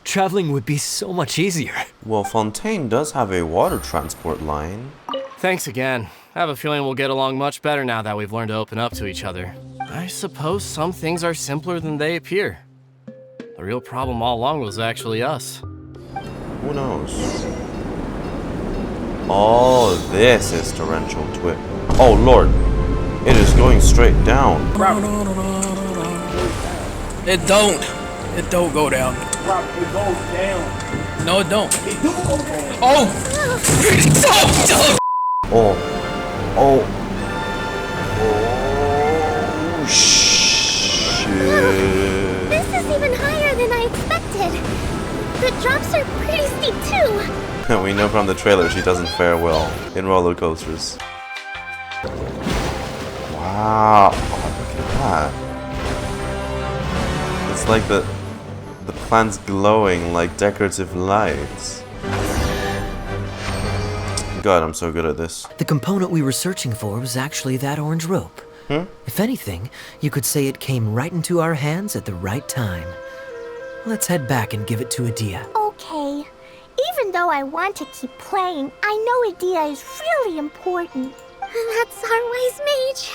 Traveling would be so much easier. Well, Fontaine does have a water transport line. Thanks again. I have a feeling we'll get along much better now that we've learned to open up to each other. I suppose some things are simpler than they appear. The real problem all along was actually us. Who knows? Oh, this is torrential twit. Oh lord, it is going straight down. It don't go down. It goes down. No, it don't. It do go down. Oh, shit. This is even higher than I expected. The drops are pretty steep too. We know from the trailer she doesn't fare well in roller coasters. Wow, oh, look at that. It's like the plants glowing like decorative lights. God, I'm so good at this. The component we were searching for was actually that orange rope. If anything, you could say it came right into our hands at the right time. Let's head back and give it to Idyia. Okay. Even though I want to keep playing, I know Idyia is really important. That's our wise mage.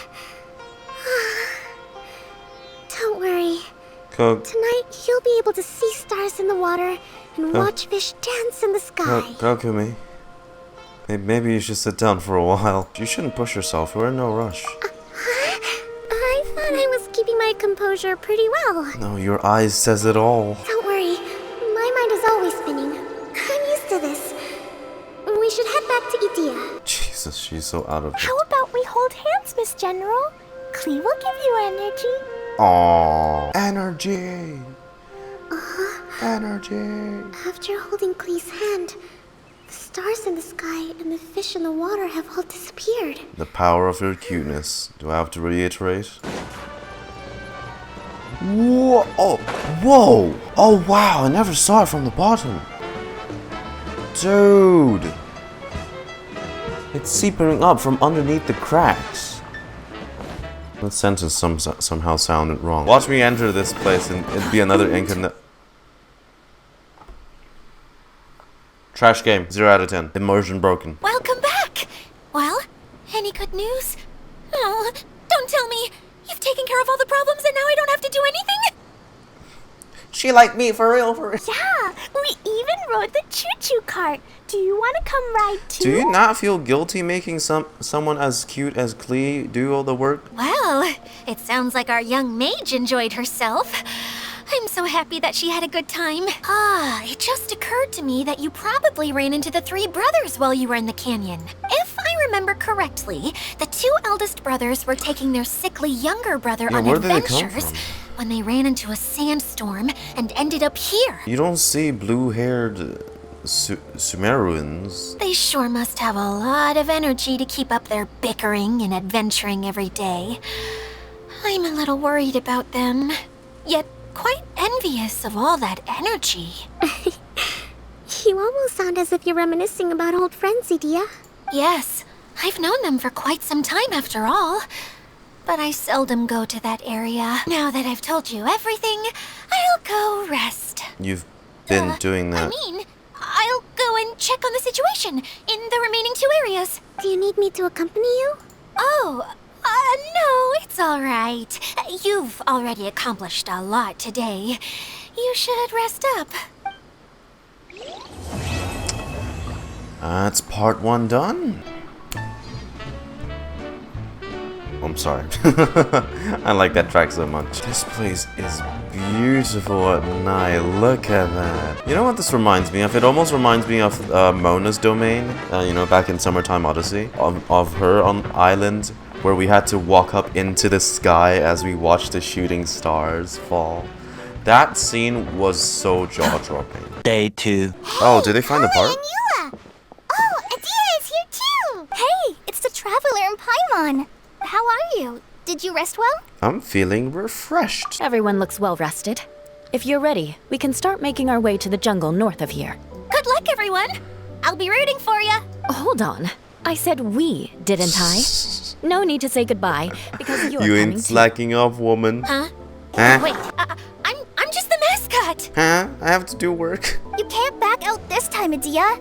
Don't worry. Tonight, he'll be able to see stars in the water and watch fish dance in the sky. Kokomi, maybe you should sit down for a while. You shouldn't push yourself. We're in no rush. I thought I was keeping my composure pretty well. No, your eyes says it all. Don't worry. My mind is always spinning. I'm used to this. We should head back to Idyia. Jesus, she's so out of it. How about we hold hands, Miss General? Klee will give you energy. Aww. Energy. Energy. After holding Klee's hand, the stars in the sky and the fish in the water have all disappeared. The power of her cuteness. Do I have to reiterate? Whoa! Oh, whoa! Oh wow! I never saw it from the bottom. Dude! It's seeping up from underneath the cracks. That sentence somehow sounded wrong. Watch me enter this place and it'd be another incarnate. Trash game, 0 out of 10. Immersion broken. Welcome back! Well, any good news? Oh, don't tell me! You've taken care of all the problems and now I don't have to do anything? She liked me for real, Yeah, we even rode the choo-choo cart. Do you want to come ride too? Do you not feel guilty making someone as cute as Klee do all the work? Well, it sounds like our young mage enjoyed herself. I'm so happy that she had a good time. It just occurred to me that you probably ran into the 3 brothers while you were in the canyon. If I remember correctly, the 2 eldest brothers were taking their sickly younger brother on where did they adventures come from? when they ran into a sandstorm and ended up here. You don't see blue-haired Sumeruans. They sure must have a lot of energy to keep up their bickering and adventuring every day. I'm a little worried about them, yet quite envious of all that energy. You almost sound as if you're reminiscing about old friends, Idyia. Yes, I've known them for quite some time after all. But I seldom go to that area. Now that I've told you everything, I'll go rest. You've been doing that. I mean, I'll go and check on the situation in the remaining 2 areas. Do you need me to accompany you? Oh, no, it's all right. You've already accomplished a lot today. You should rest up. That's part 1 done. I'm sorry. I like that track so much. This place is beautiful at night. Look at that. You know what this reminds me of? It almost reminds me of Mona's domain. You know, back in Summertime Odyssey. Of her on island where we had to walk up into the sky as we watched the shooting stars fall. That scene was so jaw-dropping. Day 2. Oh, did they find the part? Eula! Oh, Idyia is here too! Hey, it's the Traveler and Paimon. How are you? Did Did you rest well? I'm feeling refreshed. Everyone looks well rested. If you're ready, we can start making our way to the jungle north of here. Good luck, everyone. I'll be rooting for you. Hold on. I said we, didn't I? No need to say goodbye, because you're You coming ain't too. slacking off, woman. Huh? Huh? Wait, I'm just the mascot. Huh? I have to do work. You can't back out this time, Idyia.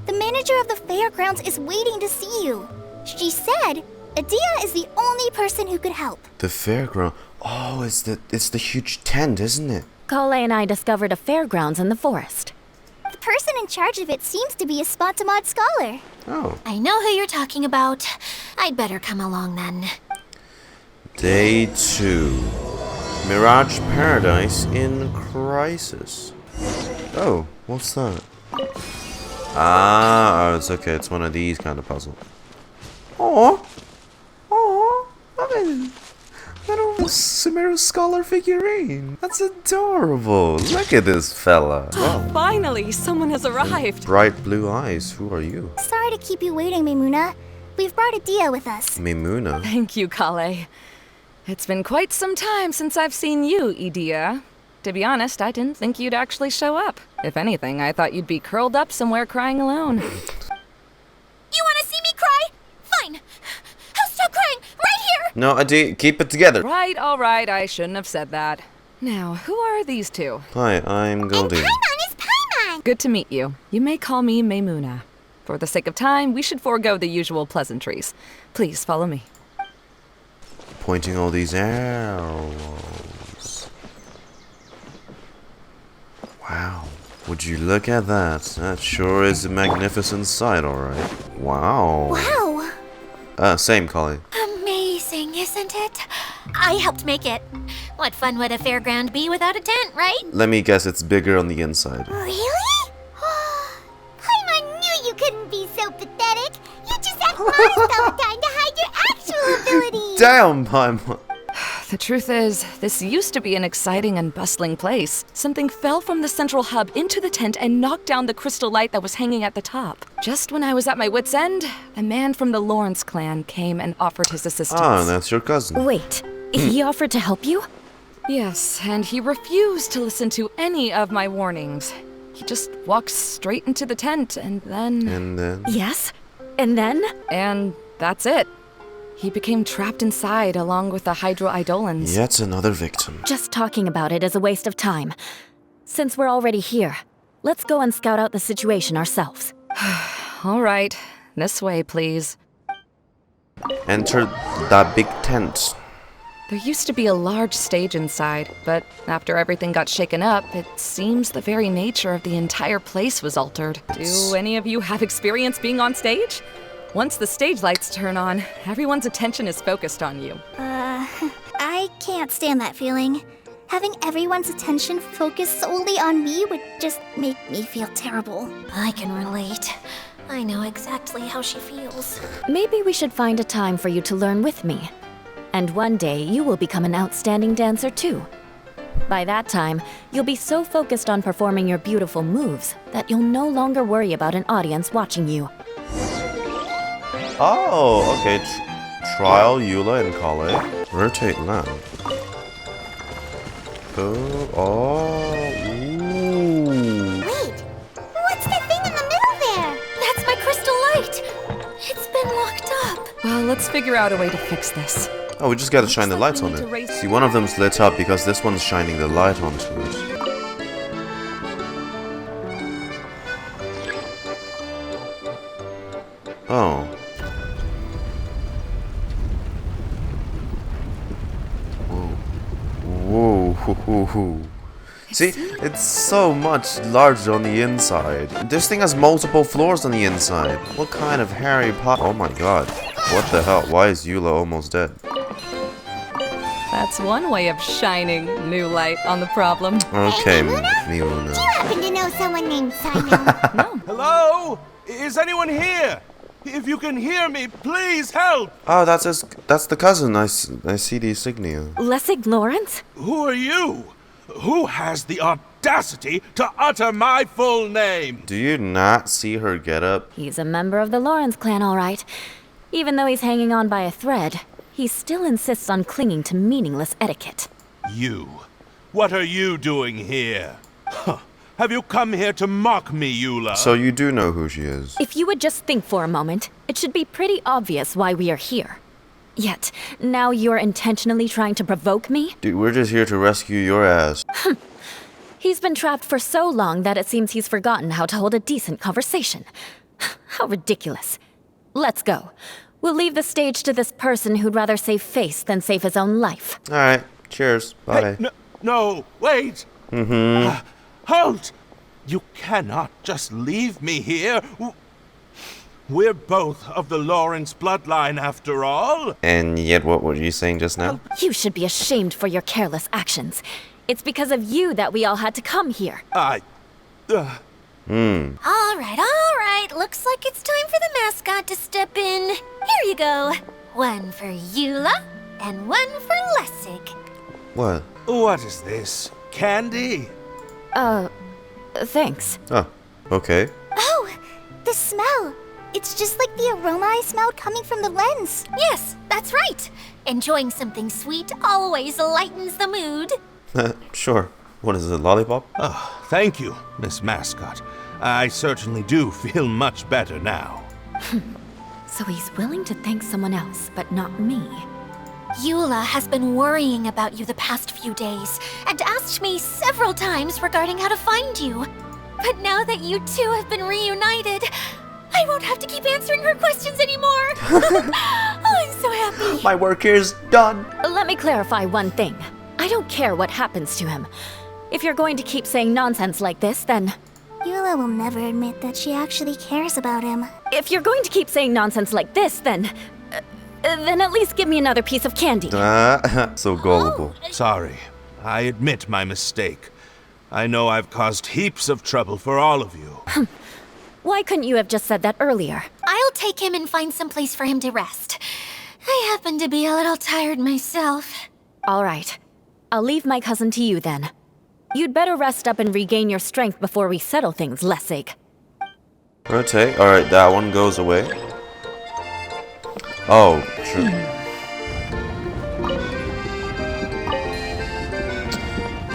The manager of the fairgrounds is waiting to see you. She said Idyia is the only person who could help. The fairground. Oh, it's the huge tent, isn't it? Collei and I discovered a fairgrounds in the forest. The person in charge of it seems to be a Spontamod scholar. Oh. I know who you're talking about. I'd better come along then. Day 2. Mirage Paradise in Crisis. Oh, what's that? Ah, oh, it's okay. It's one of these kind of puzzles. Oh, little Sumeru scholar figurine. That's adorable. Look at this fella. Wow. Finally, someone has arrived. Bright blue eyes. Who are you? Sorry to keep you waiting, Maymunah. We've brought Idyia with us. Maymunah. Thank you, Collei. It's been quite some time since I've seen you, Idyia. To be honest, I didn't think you'd actually show up. If anything, I thought you'd be curled up somewhere crying alone. You want to see me cry? Fine. I'll stop crying right here. No, Idyia, keep it together. Right, all right, I shouldn't have said that. Now, who are these two? Hi, I'm Goldie. Paimon is Paimon. Good to meet you. You may call me Maymunah. For the sake of time, we should forego the usual pleasantries. Please follow me. Pointing all these arrows. Wow. Would you look at that? That sure is a magnificent sight, alright. Wow. Wow. Same, Collei. Amazing, isn't it? I helped make it. What fun would a fairground be without a tent, right? Let me guess, it's bigger on the inside. Really? Paimon knew you couldn't be so pathetic. You just act modest all the time to hide your actual abilities. Damn, Paimon. The truth is, this used to be an exciting and bustling place. Something fell from the central hub into the tent and knocked down the crystal light that was hanging at the top. Just when I was at my wit's end, a man from the Lawrence clan came and offered his assistance. Ah, that's your cousin. Wait, he offered to help you? Yes, and he refused to listen to any of my warnings. He just walked straight into the tent and then... And then? Yes, and then? And that's it. He became trapped inside along with the Hydro-Eidolons. Yet another victim. Just talking about it is a waste of time. Since we're already here, let's go and scout out the situation ourselves. All right, this way, please. Enter that big tent. There used to be a large stage inside, but after everything got shaken up, it seems the very nature of the entire place was altered. Do any of you have experience being on stage? Once the stage lights turn on, everyone's attention is focused on you. I can't stand that feeling. Having everyone's attention focused solely on me would just make me feel terrible. I can relate. I know exactly how she feels. Maybe we should find a time for you to learn with me. And one day, you will become an outstanding dancer too. By that time, you'll be so focused on performing your beautiful moves that you'll no longer worry about an audience watching you. Oh, okay. Trial Eula and Collei. Rotate lamp. Ooh. Wait, what's that thing in the middle there? That's my crystal light. It's been locked up. Well, let's figure out a way to fix this. Oh, we just gotta shine the lights on it. See, one of them's lit up because this one's shining the light onto it. Oh. Whoa. Whoa. See, it's so much larger on the inside. This thing has multiple floors on the inside. What kind of Harry Potter? Oh my god. What the hell? Why is Eula almost dead? That's one way of shining new light on the problem. Okay, Hey, Maymunah. Do you happen to know someone named Simon? Hello? Is anyone here? If you can hear me, please help! Oh, that's the cousin. I see the insignia. Lessig Lawrence? Who are you? Who has the audacity to utter my full name? Do you not see her get up? He's a member of the Lawrence clan, all right. Even though he's hanging on by a thread, he still insists on clinging to meaningless etiquette. You. What are you doing here? Huh. Have you come here to mock me, Eula? So you do know who she is. If you would just think for a moment, it should be pretty obvious why we are here. Yet, now you're intentionally trying to provoke me? Dude, we're just here to rescue your ass. He's been trapped for so long that it seems he's forgotten how to hold a decent conversation. How ridiculous. Let's go. We'll leave the stage to this person who'd rather save face than save his own life. Alright, cheers. Bye. Hey, no, wait! Halt! You cannot just leave me here. We're both of the Lawrence bloodline, after all. And yet, what were you saying just now? You should be ashamed for your careless actions. It's because of you that we all had to come here. All right. Looks like it's time for the mascot to step in. Here you go. One for Eula, and one for Lessig. What? What is this? Candy? Thanks. Oh, okay. Oh, the smell. It's just like the aroma I smelled coming from the lens. Yes, that's right. Enjoying something sweet always lightens the mood. Sure. What is it, lollipop? Oh, thank you, Miss Mascot. I certainly do feel much better now. So he's willing to thank someone else, but not me. Eula has been worrying about you the past few days, and asked me several times regarding how to find you. But now that you two have been reunited, I won't have to keep answering her questions anymore. Oh, I'm so happy. My work here's done. Let me clarify one thing. I don't care what happens to him. If you're going to keep saying nonsense like this, then... Eula will never admit that she actually cares about him. If you're going to keep saying nonsense like this, then at least give me another piece of candy. So gullible. Sorry. I admit my mistake. I know I've caused heaps of trouble for all of you. Why couldn't you have just said that earlier? I'll take him and find some place for him to rest. I happen to be a little tired myself. All right. I'll leave my cousin to you then. You'd better rest up and regain your strength before we settle things, Lessig. Rotate. Alright, that one goes away. Oh, true.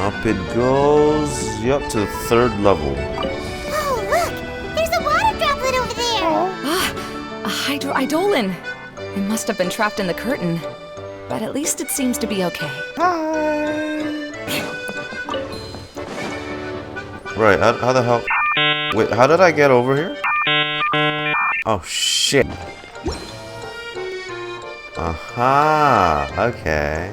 Up it goes. Yep, to the 3rd level. Oh, look! There's a water droplet over there! A hydroidolin. It must have been trapped in the curtain. But at least it seems to be okay. Right, how the hell... Wait, how did I get over here? Oh, shit. Aha, okay.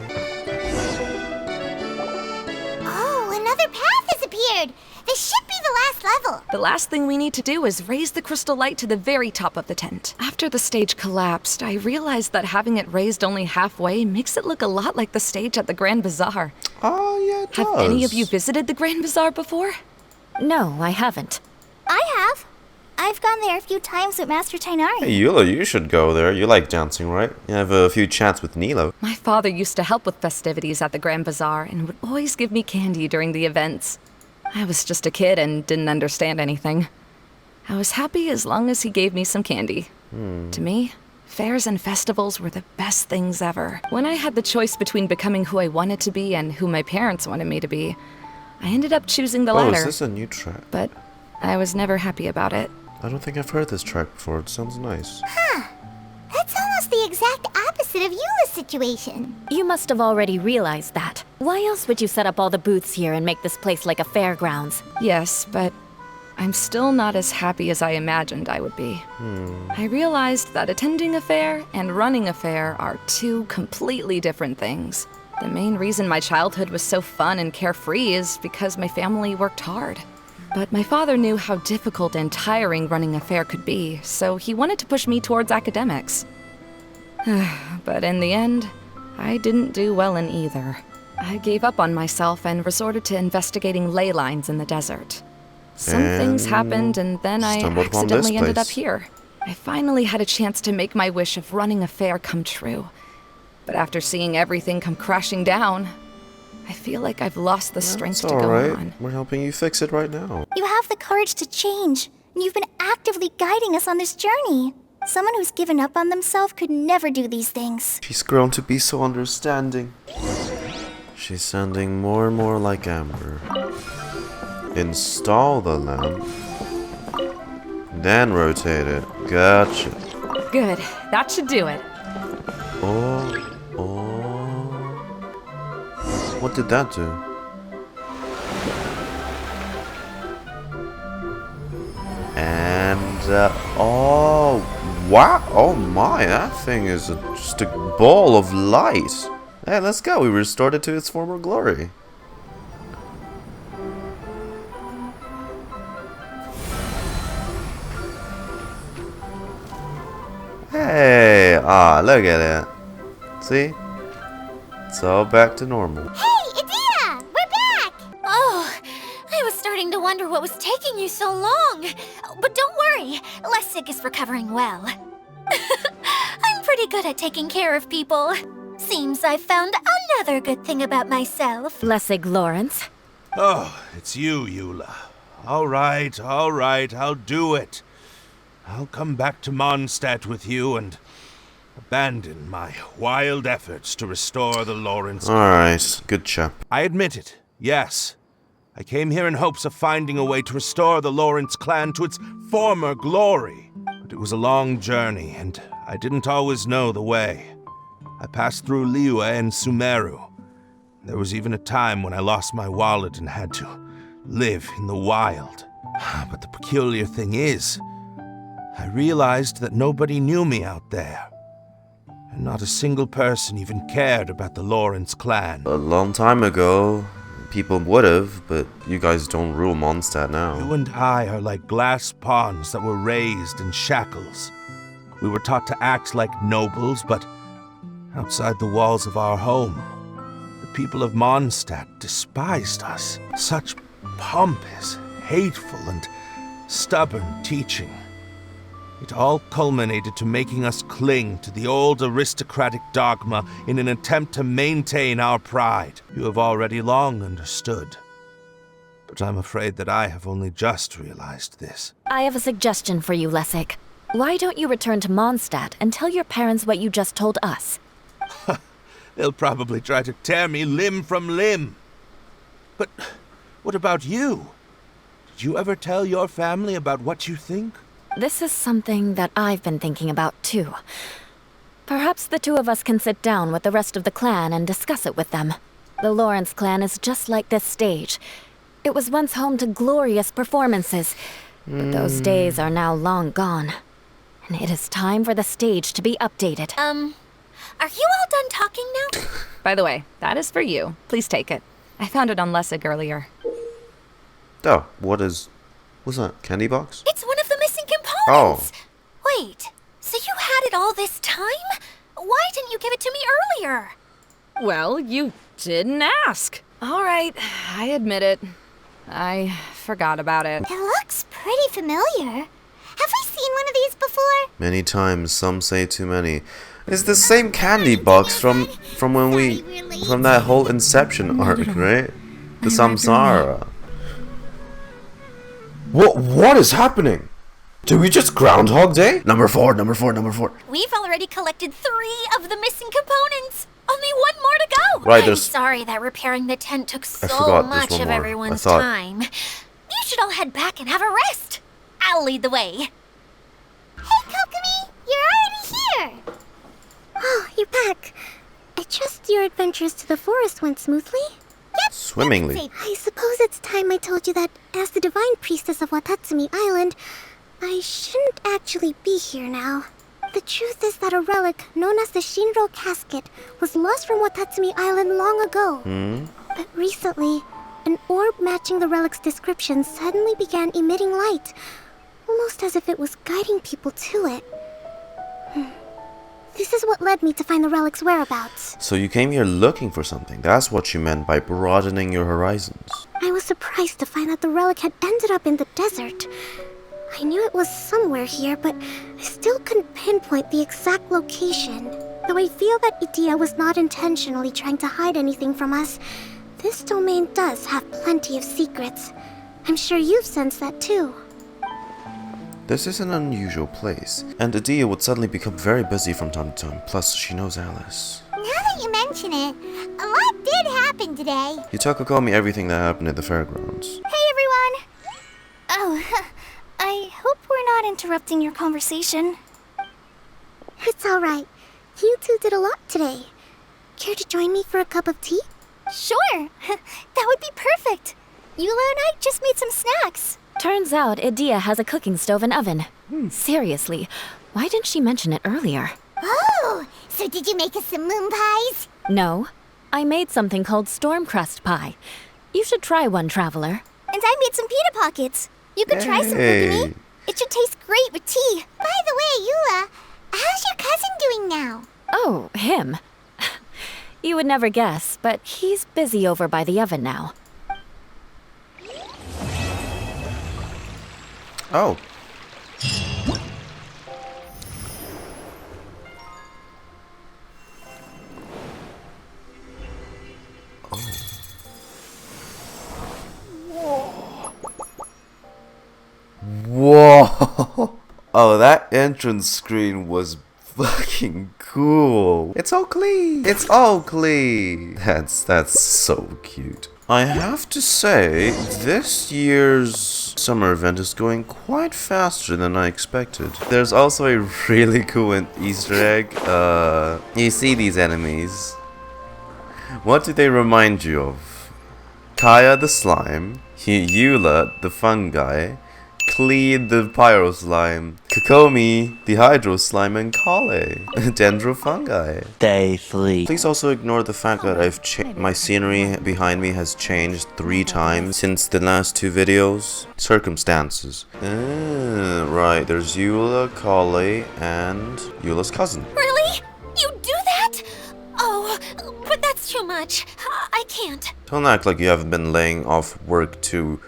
Oh, another path has appeared! This should be the last level! The last thing we need to do is raise the crystal light to the very top of the tent. After the stage collapsed, I realized that having it raised only halfway makes it look a lot like the stage at the Grand Bazaar. Oh, yeah, it does. Have any of you visited the Grand Bazaar before? No, I haven't. I have. I've gone there a few times with Master Tainari. Hey, Eula, you should go there. You like dancing, right? You have a few chats with Nilo. My father used to help with festivities at the Grand Bazaar and would always give me candy during the events. I was just a kid and didn't understand anything. I was happy as long as he gave me some candy. To me, fairs and festivals were the best things ever. When I had the choice between becoming who I wanted to be and who my parents wanted me to be, I ended up choosing the latter. Oh, is this a new track? But I was never happy about it. I don't think I've heard this track before. It sounds nice. Huh. That's almost the exact opposite of Eula's situation. You must have already realized that. Why else would you set up all the booths here and make this place like a fairgrounds? Yes, but I'm still not as happy as I imagined I would be. I realized that attending a fair and running a fair are two completely different things. The main reason my childhood was so fun and carefree is because my family worked hard. But my father knew how difficult and tiring running a fair could be, so he wanted to push me towards academics. But in the end, I didn't do well in either. I gave up on myself and resorted to investigating ley lines in the desert. Some things happened, and then I accidentally ended up here. I finally had a chance to make my wish of running a fair come true. But after seeing everything come crashing down, I feel like I've lost the strength to go on. We're helping you fix it right now. You have the courage to change, and you've been actively guiding us on this journey. Someone who's given up on themselves could never do these things. She's grown to be so understanding. She's sounding more and more like Amber. Install the lamp. Then rotate it. Gotcha. Good. That should do it. Oh. What did that do? And, oh, wow. Oh my, that thing is just a ball of light. Hey, let's go. We restored it to its former glory. Hey, look at it. See? It's all back to normal. Hey, Idyia! We're back! Oh, I was starting to wonder what was taking you so long. But don't worry, Lessig is recovering well. I'm pretty good at taking care of people. Seems I've found another good thing about myself. Lessig Lawrence. Oh, it's you, Eula. All right, I'll do it. I'll come back to Mondstadt with you and abandon my wild efforts to restore the Lawrence. Alright, good chap. I admit it, yes. I came here in hopes of finding a way to restore the Lawrence clan to its former glory. But it was a long journey, and I didn't always know the way. I passed through Liyue and Sumeru. There was even a time when I lost my wallet and had to live in the wild. But the peculiar thing is, I realized that nobody knew me out there. And not a single person even cared about the Lawrence clan. A long time ago, people would have, but you guys don't rule Mondstadt now. You and I are like glass pawns that were raised in shackles. We were taught to act like nobles, but outside the walls of our home, the people of Mondstadt despised us. Such pompous, hateful, and stubborn teaching. It all culminated to making us cling to the old aristocratic dogma in an attempt to maintain our pride. You have already long understood. But I'm afraid that I have only just realized this. I have a suggestion for you, Lessig. Why don't you return to Mondstadt and tell your parents what you just told us? They'll probably try to tear me limb from limb. But what about you? Did you ever tell your family about what you think? This is something that I've been thinking about, too. Perhaps the two of us can sit down with the rest of the clan and discuss it with them. The Lawrence clan is just like this stage. It was once home to glorious performances, but those days are now long gone. And it is time for the stage to be updated. Are you all done talking now? By the way, that is for you. Please take it. I found it on Lessig earlier. Oh, what's that? Candy box? It's one of the missing components! Oh. Wait, so you had it all this time? Why didn't you give it to me earlier? Well, you didn't ask. All right, I admit it. I forgot about it. It looks pretty familiar. Have we seen one of these before? Many times, some say too many. It's the same candy box from that whole Inception arc, right? The Samsara. What is happening? Did we just Groundhog Day? Number 4. We've already collected 3 of the missing components. Only one more to go. Right, I'm sorry that repairing the tent took so much of everyone's time. You should all head back and have a rest. I'll lead the way. Hey, Kokomi, you're already here. Oh, you're back. I trust your adventures to the forest went smoothly? Yep. Swimmingly. I suppose it's time I told you that, as the divine priestess of Watatsumi Island, I shouldn't actually be here now. The truth is that a relic known as the Shinro Casket was lost from Watatsumi Island long ago. But recently, an orb matching the relic's description suddenly began emitting light, almost as if it was guiding people to it. This is what led me to find the relic's whereabouts. So you came here looking for something. That's what you meant by broadening your horizons. I was surprised to find that the relic had ended up in the desert. I knew it was somewhere here, but I still couldn't pinpoint the exact location. Though I feel that Idyia was not intentionally trying to hide anything from us, this domain does have plenty of secrets. I'm sure you've sensed that too. This is an unusual place, and Idyia would suddenly become very busy from time to time, plus she knows Alice. Now that you mention it, a lot did happen today. You tell Kokomi everything that happened at the fairgrounds. Hey everyone! Oh, I hope we're not interrupting your conversation. It's alright. You two did a lot today. Care to join me for a cup of tea? Sure! That would be perfect! Eula and I just made some snacks. Turns out Idyia has a cooking stove and oven. Seriously, why didn't she mention it earlier? Oh, so did you make us some moon pies? No, I made something called storm crust pie. You should try one, Traveler. And I made some pita pockets. You could try some, Kokomi. It should taste great with tea. By the way, Eula, how's your cousin doing now? Oh, him. You would never guess, but he's busy over by the oven now. Oh. Whoa! Oh, that entrance screen was fucking cool. It's all Klee. It's all Klee. That's so cute. I have to say, this year's summer event is going quite faster than I expected. There's also a really cool Easter egg. You see these enemies. What do they remind you of? Kaeya the slime, Eula the fungi, Klee the pyro slime, Kokomi the hydro slime, and Collei dendro fungi. Day 3. Please also ignore the fact that my scenery behind me has changed 3 times since the last 2 videos. Circumstances. Right, there's Eula, Collei, and Eula's cousin. Really? You do that? Oh, but that's too much. I can't. Don't act like you haven't been laying off work to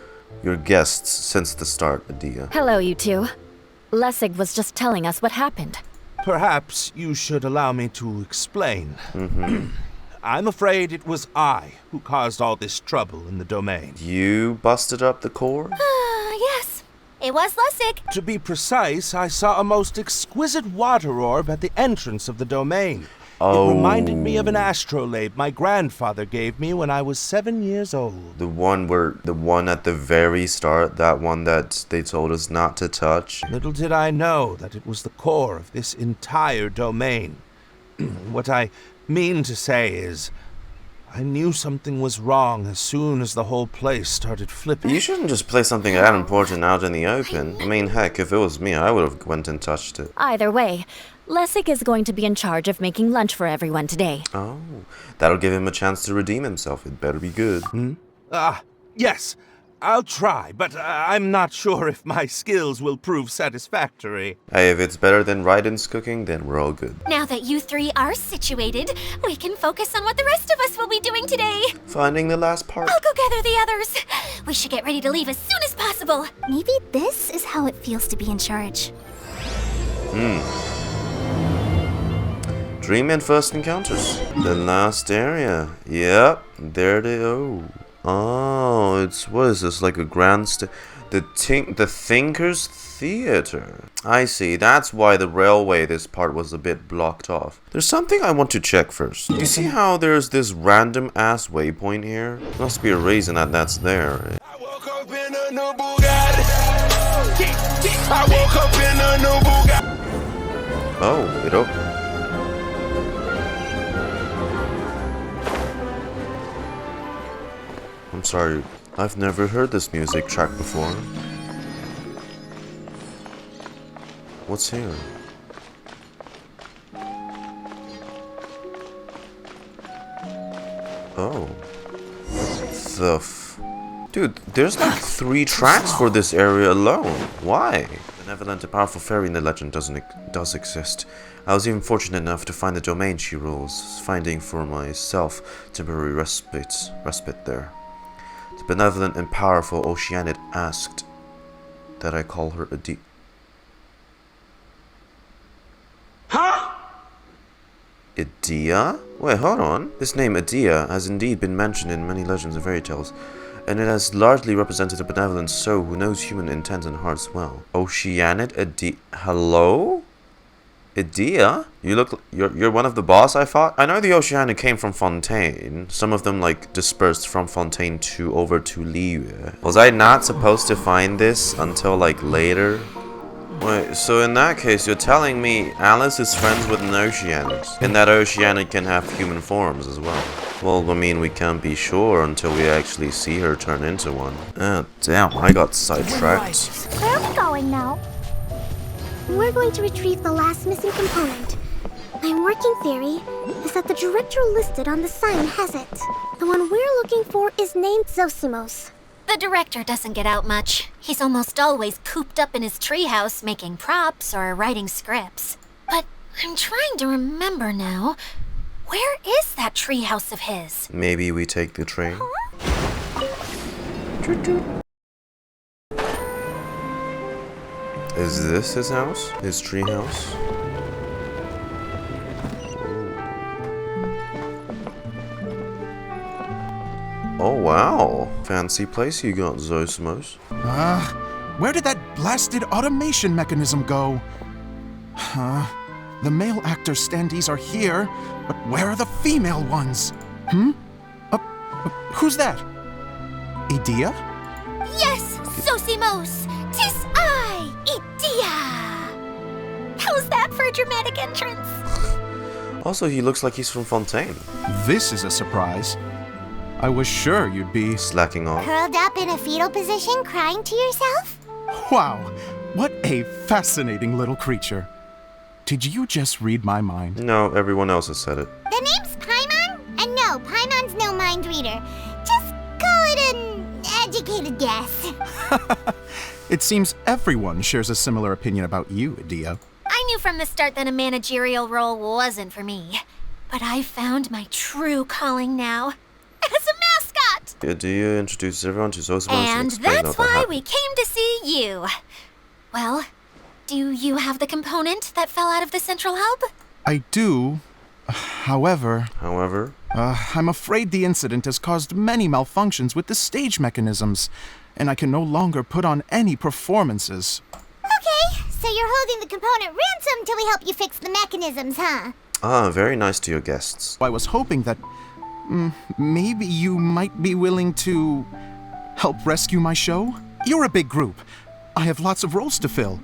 your guests since the start, Idyia. Hello, you two. Lessig was just telling us what happened. Perhaps you should allow me to explain. I'm afraid it was I who caused all this trouble in the domain. You busted up the core? Yes. It was Lessig. To be precise, I saw a most exquisite water orb at the entrance of the domain. Oh. It reminded me of an astrolabe my grandfather gave me when I was 7 years old. The one at the very start, that one that they told us not to touch. Little did I know that it was the core of this entire domain. What I mean to say is, I knew something was wrong as soon as the whole place started flipping. You shouldn't just play something that important out in the open. I mean, heck, if it was me, I would have went and touched it. Either way, Lessig is going to be in charge of making lunch for everyone today. Oh, that'll give him a chance to redeem himself. It better be good. Yes, I'll try, but I'm not sure if my skills will prove satisfactory. Hey, if it's better than Raiden's cooking, then we're all good. Now that you 3 are situated, we can focus on what the rest of us will be doing today. Finding the last part. I'll go gather the others. We should get ready to leave as soon as possible. Maybe this is how it feels to be in charge. Dream and first encounters. The last area. Yep, there they go. Oh, it's, what is this, like a grand the Thinker's Theater. I see, that's why the railway, this part was a bit blocked off. There's something I want to check first. You see how there's this random ass waypoint here? Must be a reason that that's there. I woke up in a new Bugatti. I woke up in a new Bugatti. Oh, it opened. I'm sorry, I've never heard this music track before. What's here? Oh. Dude, there's like 3 tracks for this area alone. Why? Benevolent and powerful fairy in the legend does exist. I was even fortunate enough to find the domain she rules, finding for myself temporary respite there. The benevolent and powerful oceanid asked that I call her Idyia. Huh? Idyia? Wait, hold on. This name Idyia has indeed been mentioned in many legends and fairy tales. and it has largely represented a benevolent soul who knows human intent and hearts well. Oceanid Hello? Idyia? You're one of the boss, I thought? I know the Oceanid came from Fontaine. Some of them, like, dispersed from Fontaine over to Liyue. Was I not supposed to find this until, like, later? Wait, so in that case, you're telling me Alice is friends with an Oceanid, and that Oceanid can have human forms as well? Well, I mean, we can't be sure until we actually see her turn into one. Oh, damn, I got sidetracked. Where are we going now? We're going to retrieve the last missing component. My working theory is that the director listed on the sign has it. The one we're looking for is named Zosimos. The director doesn't get out much. He's almost always cooped up in his treehouse making props or writing scripts. But I'm trying to remember now. Where is that treehouse of his? Maybe we take the train? Is this his house? His treehouse? Oh wow, fancy place you got, Zosimos. Where did that blasted automation mechanism go? The male actor standees are here, but where are the female ones? Who's that? Idyia? Yes, Zosimos! 'Tis I, Idyia! How's that for a dramatic entrance? Also, he looks like he's from Fontaine. This is a surprise. I was sure you'd be slacking off. Curled up in a fetal position, crying to yourself? Wow, what a fascinating little creature. Did you just read my mind? No, everyone else has said it. The name's Paimon? And no, Paimon's no mind reader. Just call it an educated guess. It seems everyone shares a similar opinion about you, Idyia. I knew from the start that a managerial role wasn't for me. But I found my true calling now. As a mascot! Idyia introduces everyone to Zosimos and that's why we came to see you. Well, do you have the component that fell out of the central hub? I do. However, I'm afraid the incident has caused many malfunctions with the stage mechanisms, and I can no longer put on any performances. Okay, so you're holding the component ransom till we help you fix the mechanisms, huh? Ah, very nice to your guests. I was hoping that maybe you might be willing to help rescue my show? You're a big group. I have lots of roles to fill.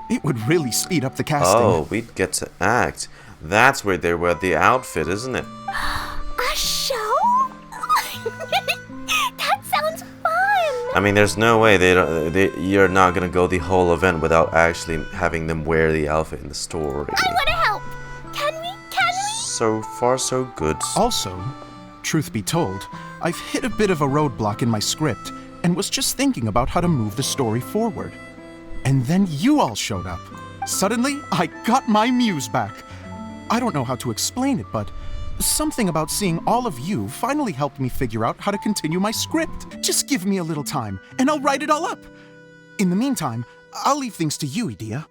It would really speed up the casting. Oh, we'd get to act. That's where they wear the outfit, isn't it? A show? That sounds fun! I mean, there's no way you're not gonna go the whole event without actually having them wear the outfit in the story. I wanna help! Can we? So far, so good. Also, truth be told, I've hit a bit of a roadblock in my script and was just thinking about how to move the story forward. And then you all showed up. Suddenly, I got my muse back. I don't know how to explain it, but something about seeing all of you finally helped me figure out how to continue my script. Just give me a little time, and I'll write it all up. In the meantime, I'll leave things to you, Idyia.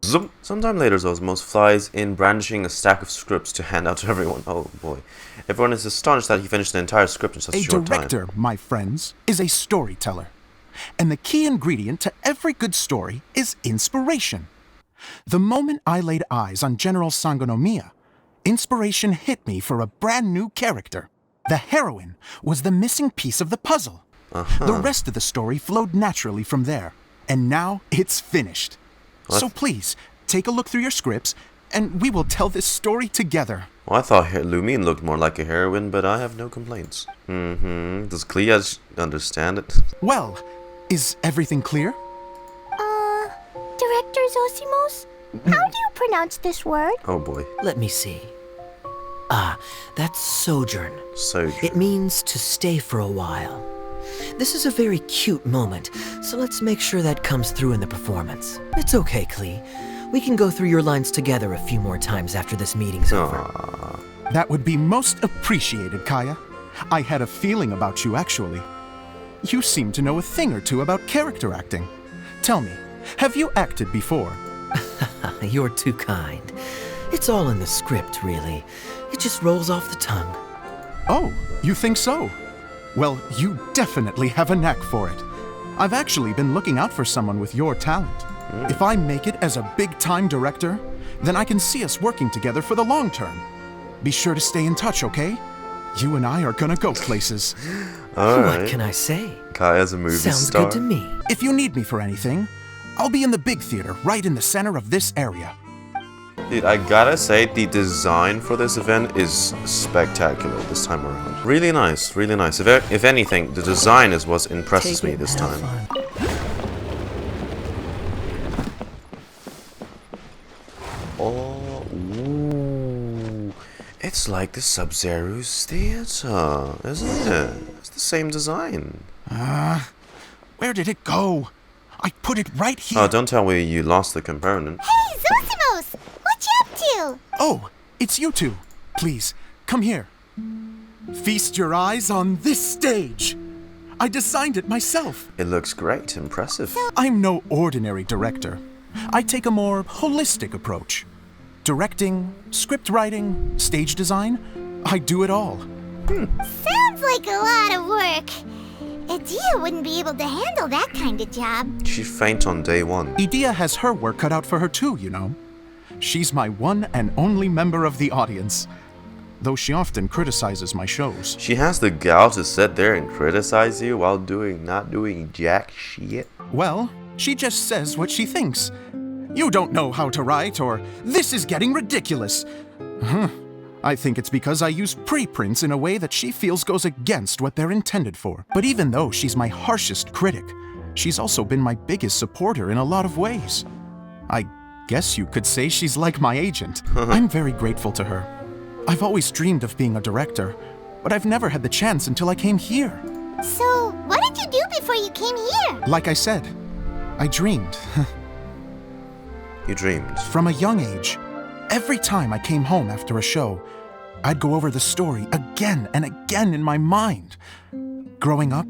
Zoom. Sometime later, Zosimos flies in brandishing a stack of scripts to hand out to everyone. Oh boy. Everyone is astonished that he finished the entire script in such a short time. A director, my friends, is a storyteller. And the key ingredient to every good story is inspiration. The moment I laid eyes on General Sangonomiya, inspiration hit me for a brand new character. The heroine was the missing piece of the puzzle. The rest of the story flowed naturally from there. And now it's finished. What? So please, take a look through your scripts, and we will tell this story together. Well, I thought Lumine looked more like a heroine, but I have no complaints. Does Klee understand it? Well, is everything clear? Director Zosimos? How do you pronounce this word? Oh boy. Let me see. That's sojourn. Sojourn. It means to stay for a while. This is a very cute moment, so let's make sure that comes through in the performance. It's okay, Klee. We can go through your lines together a few more times after this meeting's over. That would be most appreciated, Kaeya. I had a feeling about you, actually. You seem to know a thing or two about character acting. Tell me, have you acted before? You're too kind. It's all in the script, really. It just rolls off the tongue. Oh, you think so? Well, you definitely have a knack for it. I've actually been looking out for someone with your talent. If I make it as a big-time director, then I can see us working together for the long term. Be sure to stay in touch, okay? You and I are gonna go places. Alright. What can I say? Kaeya's a movie star. Sounds good to me. If you need me for anything, I'll be in the big theater right in the center of this area. Dude, I gotta say, the design for this event is spectacular this time around. Really nice, really nice. If anything, the design is what impresses me this time. Oh, ooh. It's like the Sub-Zero's theater, isn't it? It's the same design. Where did it go? I put it right here. Oh, don't tell me you lost the component. Hey, Zosimos! What you up to? Oh, it's you two. Please, come here. Feast your eyes on this stage. I designed it myself. It looks great, impressive. I'm no ordinary director. I take a more holistic approach. Directing, script writing, stage design, I do it all. Sounds like a lot of work. Idyia wouldn't be able to handle that kind of job. She faint on day one. Idyia has her work cut out for her too, you know. She's my one and only member of the audience, though she often criticizes my shows. She has the gall to sit there and criticize you while not doing jack shit. Well, she just says what she thinks. You don't know how to write, or this is getting ridiculous. I think it's because I use preprints in a way that she feels goes against what they're intended for. But even though she's my harshest critic, she's also been my biggest supporter in a lot of ways. I guess you could say she's like my agent. I'm very grateful to her. I've always dreamed of being a director, but I've never had the chance until I came here. So, what did you do before you came here? Like I said, I dreamed. You dreamed? From a young age. Every time I came home after a show, I'd go over the story again and again in my mind. Growing up,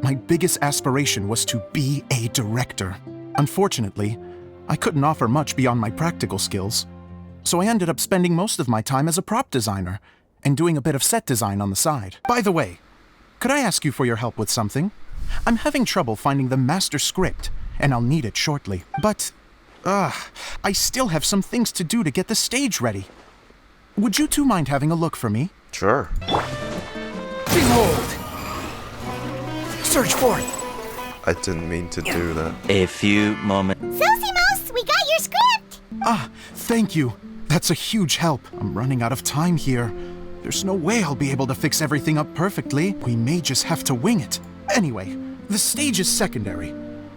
my biggest aspiration was to be a director. Unfortunately, I couldn't offer much beyond my practical skills, so I ended up spending most of my time as a prop designer and doing a bit of set design on the side. By the way, could I ask you for your help with something? I'm having trouble finding the master script, and I'll need it shortly. But I still have some things to do to get the stage ready. Would you two mind having a look for me? Sure. Behold! Search for it! I didn't mean to do that. A few moments. Zosimos, we got your script! Thank you. That's a huge help. I'm running out of time here. There's no way I'll be able to fix everything up perfectly. We may just have to wing it. Anyway, the stage is secondary.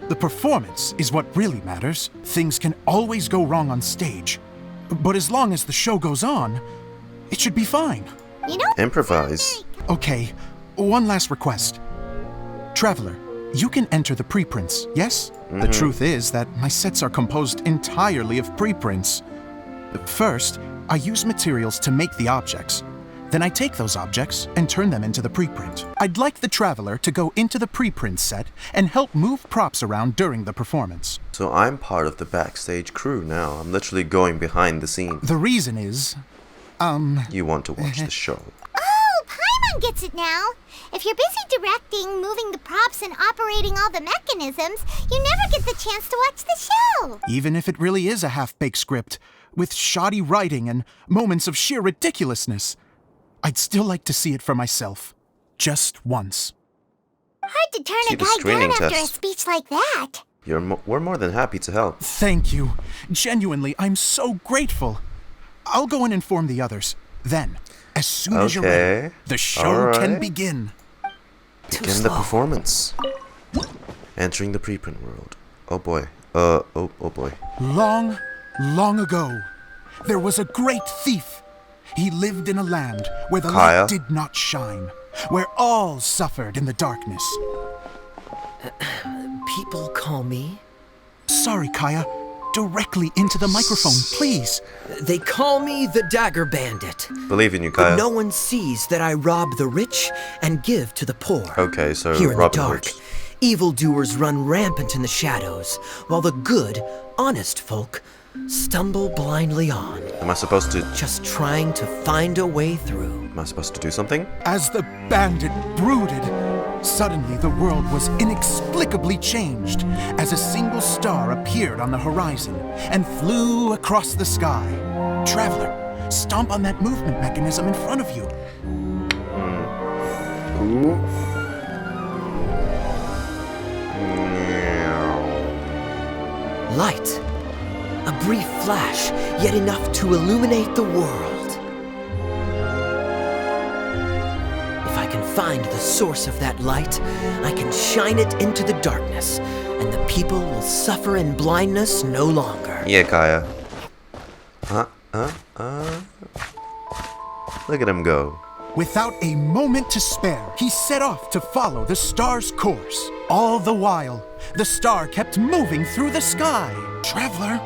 The performance is what really matters. Things can always go wrong on stage. But as long as the show goes on, it should be fine. You know, improvise. Okay, one last request. Traveler, you can enter the preprints, yes? The truth is that my sets are composed entirely of preprints. First, I use materials to make the objects. Then I take those objects and turn them into the preprint. I'd like the Traveler to go into the preprint set and help move props around during the performance. So I'm part of the backstage crew now. I'm literally going behind the scenes. The reason is, You want to watch the show. Oh, Paimon gets it now. If you're busy directing, moving the props, and operating all the mechanisms, you never get the chance to watch the show. even if it really is a half-baked script, with shoddy writing and moments of sheer ridiculousness, I'd still like to see it for myself. Just once. Hard to turn See a the guy screening down after a test. speech like that. We're more than happy to help. Thank you. Genuinely, I'm so grateful. I'll go and inform the others. Then, as soon as you're ready, the show can begin. Begin the performance. Entering the preprint world. Oh boy. Oh boy. Long, long ago, there was a great thief. He lived in a land where the Kaeya. light did not shine, where all suffered in the darkness. People call me? Sorry, Kaeya. Directly into the microphone, please. They call me the Dagger Bandit. Believe in you, But Kaeya. no one sees that I rob the rich and give to the poor. Okay, so Here in the Robin dark, Hood. evildoers run rampant in the shadows, while the good, honest folk stumble blindly on. Am I supposed to... Just trying to find a way through. Am I supposed to do something? As the bandit brooded, suddenly the world was inexplicably changed as a single star appeared on the horizon and flew across the sky. Traveler, stomp on that movement mechanism in front of you. Light. A brief flash, yet enough to illuminate the world. If I can find the source of that light, I can shine it into the darkness, and the people will suffer in blindness no longer. Yeah, Kaeya. Look at him go. Without a moment to spare, he set off to follow the star's course. All the while, the star kept moving through the sky. Traveler,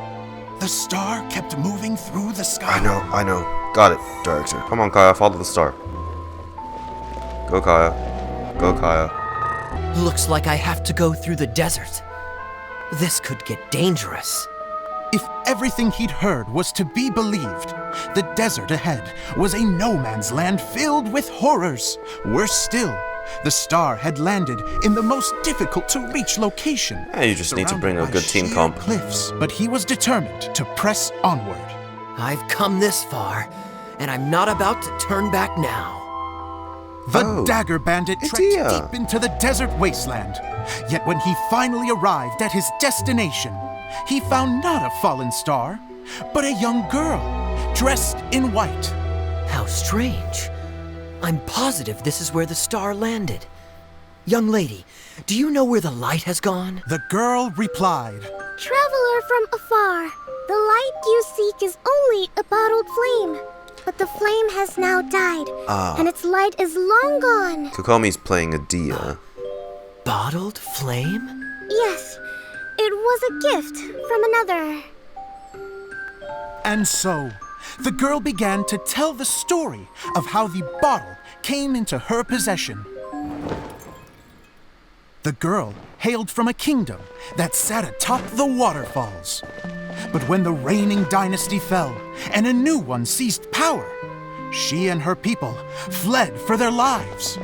the star kept moving through the sky. I know. Got it, director. Come on, Kaeya, follow the star. Go, Kaeya. Go, Kaeya. Looks like I have to go through the desert. This could get dangerous. If everything he'd heard was to be believed, the desert ahead was a no-man's land filled with horrors. Worse still, the star had landed in the most difficult-to-reach location. Yeah, you just need to bring a good team comp. Cliffs, but he was determined to press onward. I've come this far, and I'm not about to turn back now. The dagger bandit trekked Idyia. deep into the desert wasteland. Yet when he finally arrived at his destination, he found not a fallen star, but a young girl, dressed in white. How strange. I'm positive this is where the star landed. Young lady, do you know where the light has gone? The girl replied, Traveler from afar, the light you seek is only a bottled flame. But the flame has now died, and its light is long gone. Kokomi's playing Idyia. Bottled flame? Yes, it was a gift from another. And so, the girl began to tell the story of how the bottle came into her possession. The girl hailed from a kingdom that sat atop the waterfalls. But when the reigning dynasty fell and a new one seized power, she and her people fled for their lives.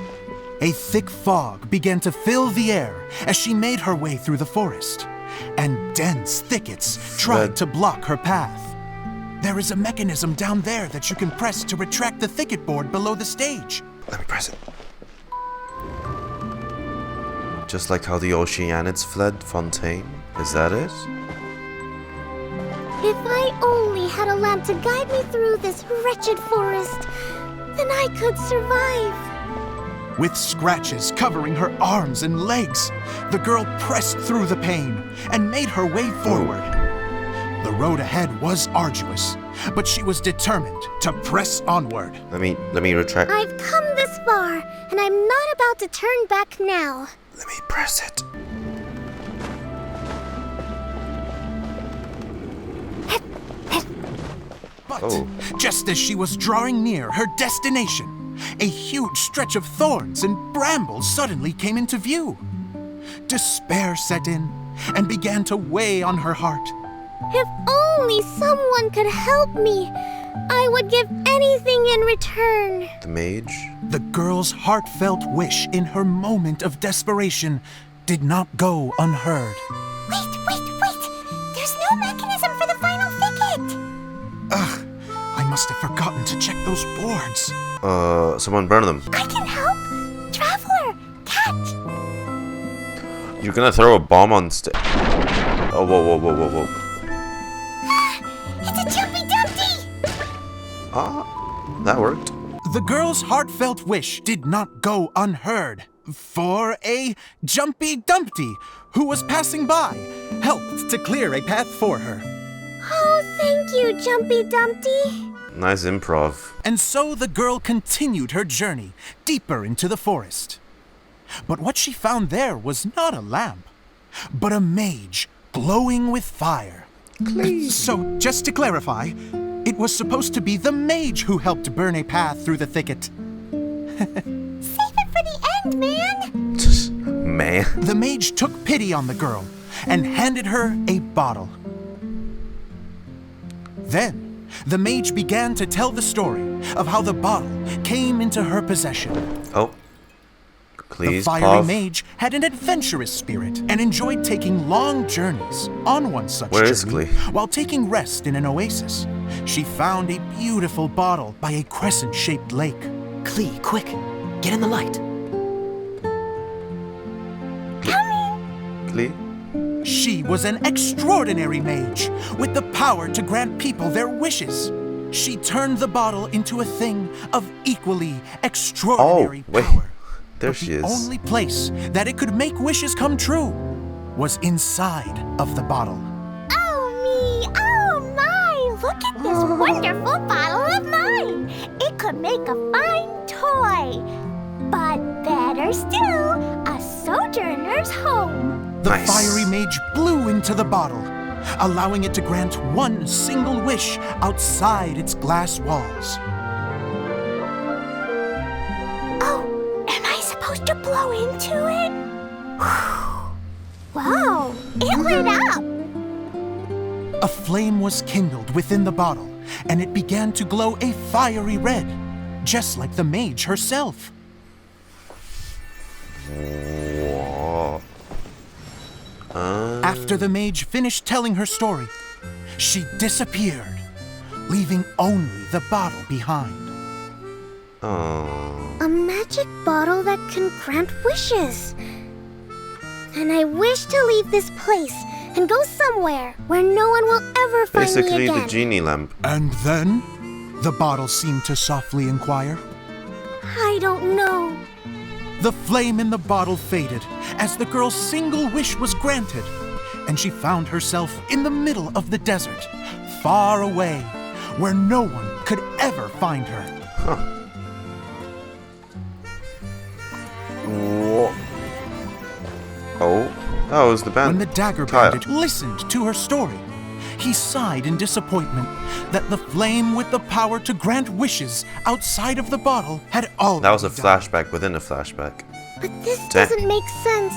A thick fog began to fill the air as she made her way through the forest, and dense thickets tried to block her path. There is a mechanism down there that you can press to retract the thicket board below the stage. Let me press it. Just like how the oceanids fled Fontaine. Is that it? If I only had a lamp to guide me through this wretched forest, then I could survive. With scratches covering her arms and legs, the girl pressed through the pain and made her way forward. The road ahead was arduous, but she was determined to press onward. Let me retract. I've come this far, and I'm not about to turn back now. Let me press it. But just as she was drawing near her destination, a huge stretch of thorns and brambles suddenly came into view. Despair set in and began to weigh on her heart. If only someone could help me, I would give anything in return. The mage? The girl's heartfelt wish in her moment of desperation did not go unheard. Wait! There's no mechanism for the final thicket! Ugh, I must have forgotten to check those boards. Someone burn them. I can help! Traveler, catch! You're gonna throw a bomb on stage. Oh, whoa. It's a Jumpy Dumpty! That worked. The girl's heartfelt wish did not go unheard, for a Jumpy Dumpty, who was passing by, helped to clear a path for her. Oh, thank you, Jumpy Dumpty. Nice improv. And so the girl continued her journey deeper into the forest. But what she found there was not a lamp, but a mage glowing with fire. Klee. So, just to clarify, it was supposed to be the mage who helped burn a path through the thicket. Save it for the end, man! Man. The mage took pity on the girl and handed her a bottle. Then, the mage began to tell the story of how the bottle came into her possession. Oh. The Please, fiery mage had an adventurous spirit and enjoyed taking long journeys. On one such journey, while taking rest in an oasis, she found a beautiful bottle by a crescent-shaped lake. Klee, quick, get in the light. Klee? She was an extraordinary mage with the power to grant people their wishes. She turned the bottle into a thing of equally extraordinary power. There she is. The only place that it could make wishes come true was inside of the bottle. Oh me, oh my! Look at this wonderful bottle of mine! It could make a fine toy. But better still, a sojourner's home. The fiery mage blew into the bottle, allowing it to grant one single wish outside its glass walls. To blow into it? Wow, it lit up! A flame was kindled within the bottle, and it began to glow a fiery red, just like the mage herself. After the mage finished telling her story, she disappeared, leaving only the bottle behind. A magic bottle that can grant wishes. And I wish to leave this place and go somewhere where no one will ever find me again. Basically the genie lamp. And then, the bottle seemed to softly inquire. I don't know. The flame in the bottle faded as the girl's single wish was granted, and she found herself in the middle of the desert, far away, where no one could ever find her. Huh. Oh, that was the bandit. When the dagger bandit listened to her story, he sighed in disappointment that the flame with the power to grant wishes outside of the bottle had already That was a flashback within a flashback. But this doesn't make sense.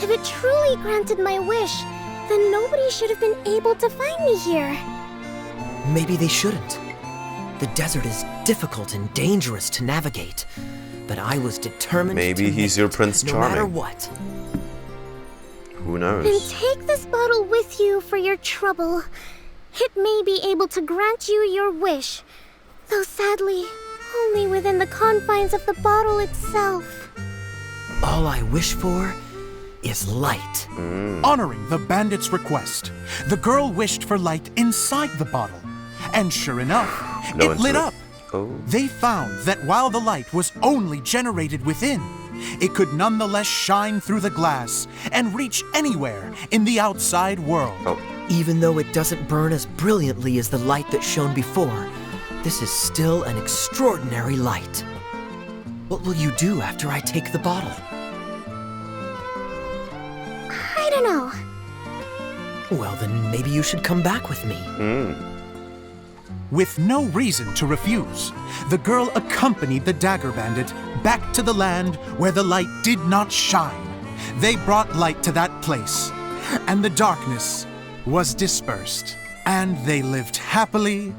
If it truly granted my wish, then nobody should have been able to find me here. Maybe they shouldn't. The desert is difficult and dangerous to navigate, but I was determined Maybe he's your Prince Charming. No matter what. Who knows? Then take this bottle with you for your trouble. It may be able to grant you your wish, though sadly, only within the confines of the bottle itself. All I wish for is light. Honoring the bandit's request, the girl wished for light inside the bottle, and sure enough, it lit up. They found that while the light was only generated within, it could nonetheless shine through the glass and reach anywhere in the outside world. Even though it doesn't burn as brilliantly as the light that shone before, this is still an extraordinary light. What will you do after I take the bottle? I don't know. Well, then maybe you should come back with me. With no reason to refuse, the girl accompanied the dagger bandit back to the land where the light did not shine. They brought light to that place, and the darkness was dispersed, and they lived happily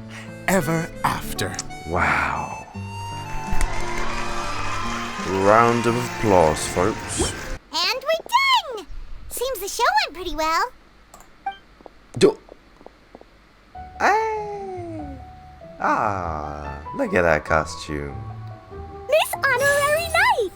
ever after. Wow. Round of applause, folks. And we're done! Seems the show went pretty well. Look at that costume. Miss Honorary Knight!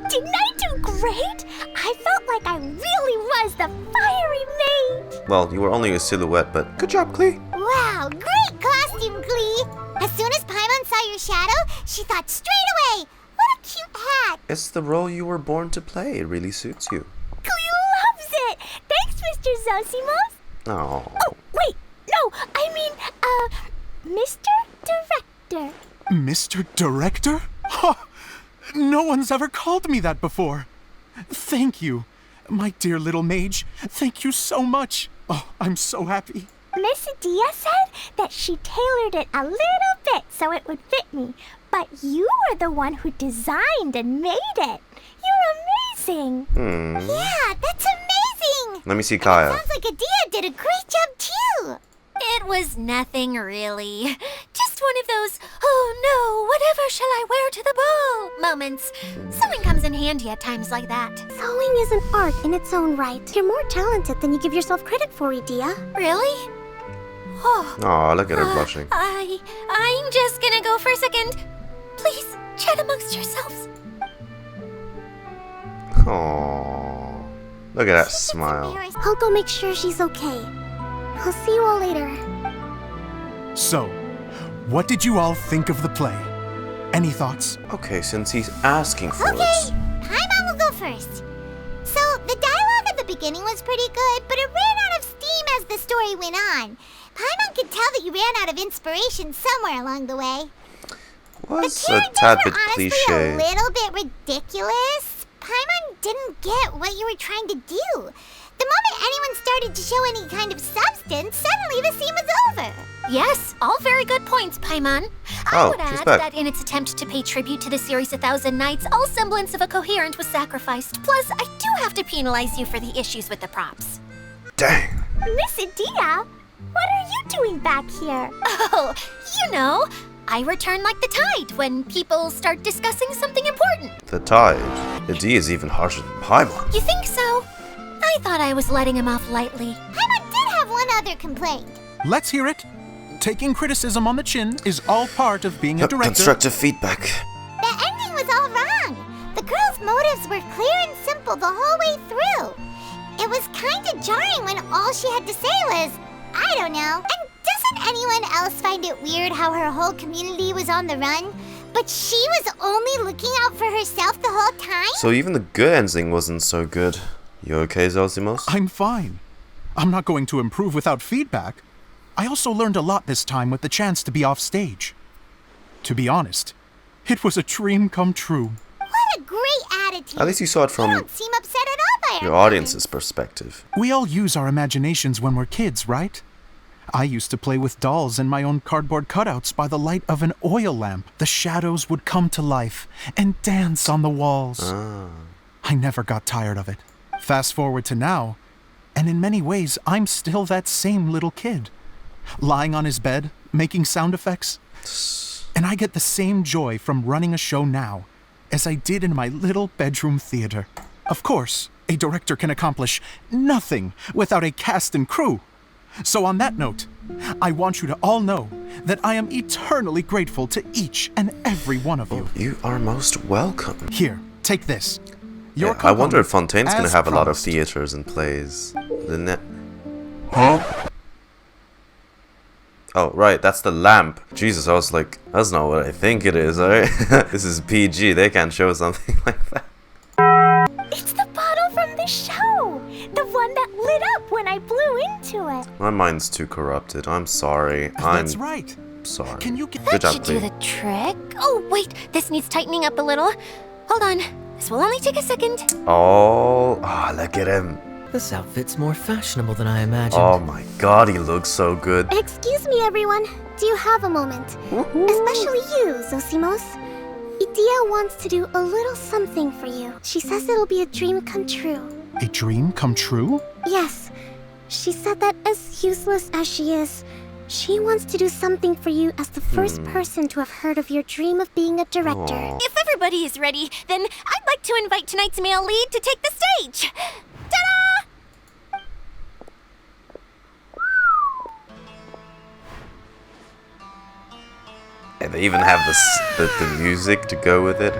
Didn't I do great? I felt like I really was the fiery mage. Well, you were only a silhouette, but good job, Klee. Wow, great costume, Klee. As soon as Paimon saw your shadow, she thought straight away, what a cute hat. It's the role you were born to play. It really suits you. Klee loves it. Thanks, Mr. Zosimos. Oh. Oh, wait. No, I mean, Mr. Director. Mr. Director? Ha! No one's ever called me that before. Thank you. My dear little mage, thank you so much. Oh, I'm so happy. Miss Idyia said that she tailored it a little bit so it would fit me, but you were the one who designed and made it. You're amazing. Yeah, that's amazing. Let me see Kaeya. Sounds like Idyia did a great job too. It It was nothing really. Just one of those, oh no, whatever shall I wear to the ball moments. Sewing comes in handy at times like that. Sewing is an art in its own right. You're more talented than you give yourself credit for, Idyia. Really? Oh. Aw, look at her blushing. I'm just gonna go for a second. Please, chat amongst yourselves. Aww. Look at that smile. I'll go make sure she's okay. I'll see you all later. So, what did you all think of the play? Any thoughts? Okay, since he's asking for Okay, it. Paimon will go first. So, the dialogue at the beginning was pretty good, but it ran out of steam as the story went on. Paimon could tell that you ran out of inspiration somewhere along the way. Was a tad bit Honestly, cliche. a little bit ridiculous. Paimon didn't get what you were trying to do. The moment anyone started to show any kind of substance, suddenly the scene was over. Yes, all very good points, Paimon. I would add that in its attempt to pay tribute to the series 1,000 Nights, all semblance of a coherent was sacrificed. Plus, I do have to penalize you for the issues with the props. Dang. Miss Idyia, what are you doing back here? Oh, you know, I return like the tide when people start discussing something important. The tide. Idyia is even harsher than Paimon. You think so? I thought I was letting him off lightly. Paimon did have one other complaint. Let's hear it. Taking criticism on the chin is all part of being a director. Constructive feedback. The ending was all wrong. The girl's motives were clear and simple the whole way through. It was kind of jarring when all she had to say was, I don't know. And doesn't anyone else find it weird how her whole community was on the run, but she was only looking out for herself the whole time? So even the good ending wasn't so good. You okay, Zosimos? I'm fine. I'm not going to improve without feedback. I also learned a lot this time with the chance to be off stage. To be honest, it was a dream come true. What a great attitude. At least you saw it from You don't seem upset at all by your audience's perspective. We all use our imaginations when we're kids, right? I used to play with dolls and my own cardboard cutouts by the light of an oil lamp. The shadows would come to life and dance on the walls. I never got tired of it. Fast forward to now, and in many ways, I'm still that same little kid. Lying on his bed, making sound effects. And I get the same joy from running a show now as I did in my little bedroom theater. Of course, a director can accomplish nothing without a cast and crew. So on that note, I want you to all know that I am eternally grateful to each and every one of you. You are most welcome. Here, take this. I wonder if Fontaine's gonna as have a lot of promised. theaters and plays. Huh? Oh, right, that's the lamp. Jesus, I was like, that's not what I think it is, alright? This is PG, they can't show something like that. It's the bottle from the show! The one that lit up when I blew into it. My mind's too corrupted, I'm sorry. That's right. Sorry. Can you get Good That job, should do Klee. the trick. Oh, wait, this needs tightening up a little. Hold on, this will only take a second. Oh, look at him. This outfit's more fashionable than I imagined. Oh my god, he looks so good. Excuse me, everyone. Do you have a moment? Especially you, Zosimos. Idyia wants to do a little something for you. She says it'll be a dream come true. a dream come true? Yes. She said that as useless as she is, she wants to do something for you as the first person to have heard of your dream of being a director. Aw. If everybody is ready, then I'd like to invite tonight's male lead to take the stage. Ta-da! And they even have the music to go with it.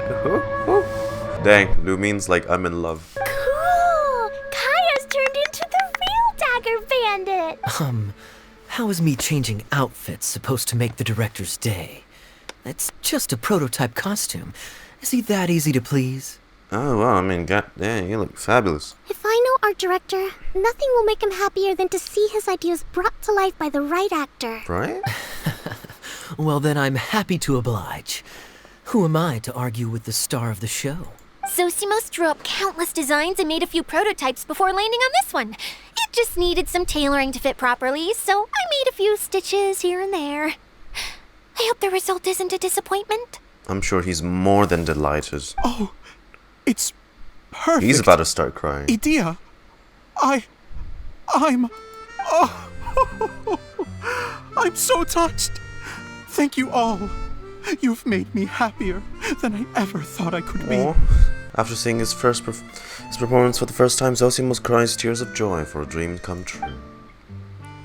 Dang, Lumine's like, I'm in love. Cool! Kaeya's turned into the real Dagger Bandit! How is me changing outfits supposed to make the director's day? It's just a prototype costume. Is he that easy to please? Oh, well, I mean, god dang, you look fabulous. If I know our director, nothing will make him happier than to see his ideas brought to life by the right actor. Right? Well, then I'm happy to oblige. Who am I to argue with the star of the show? Zosimos drew up countless designs and made a few prototypes before landing on this one. It just needed some tailoring to fit properly, so I made a few stitches here and there. I hope the result isn't a disappointment. I'm sure he's more than delighted. Oh, it's perfect. He's about to start crying. Idyia, I'm... Oh... I'm so touched. Thank you all. You've made me happier than I ever thought I could be. After seeing his performance for the first time, Zosimos cries tears of joy for a dream come true.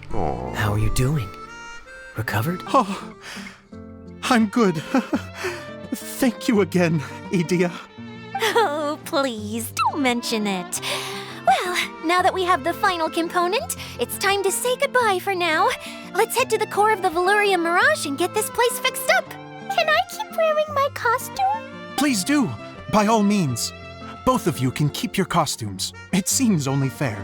Aww. How are you doing? Recovered? Oh, I'm good. Thank you again, Idyia. Oh, please, don't mention it. Well, now that we have the final component, it's time to say goodbye for now. Let's head to the core of the Veluriyam Mirage and get this place fixed up. Can I keep wearing my costume? Please do, by all means. Both of you can keep your costumes. It seems only fair.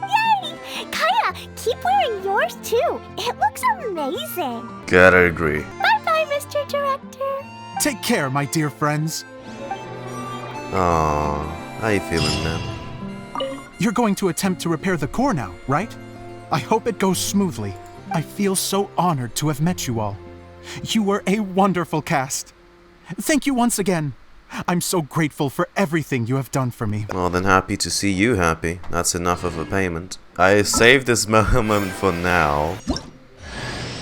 Yay! Kaeya, keep wearing yours too. It looks amazing. Gotta agree. Bye-bye, Mr. Director. Take care, my dear friends. Aww, how you feeling, man? You're going to attempt to repair the core now, right? I hope it goes smoothly. I feel so honored to have met you all. You were a wonderful cast. Thank you once again. I'm so grateful for everything you have done for me. Well, then happy to see you happy. That's enough of a payment. I saved this moment for now.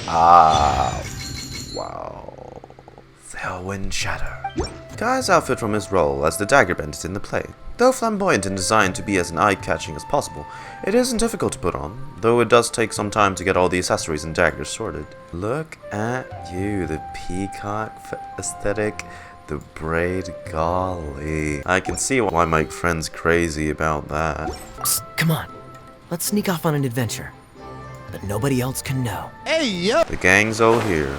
Ah, wow. Whirlwind Shadow. Kaeya's outfit from his role as the dagger bend is in the play. Though flamboyant and designed to be as eye-catching as possible, it isn't difficult to put on, though it does take some time to get all the accessories and daggers sorted. Look at you, the peacock aesthetic, the braid, golly. I can see why my friend's crazy about that. Psst, come on, let's sneak off on an adventure. But nobody else can know. Hey, yo! The gang's all here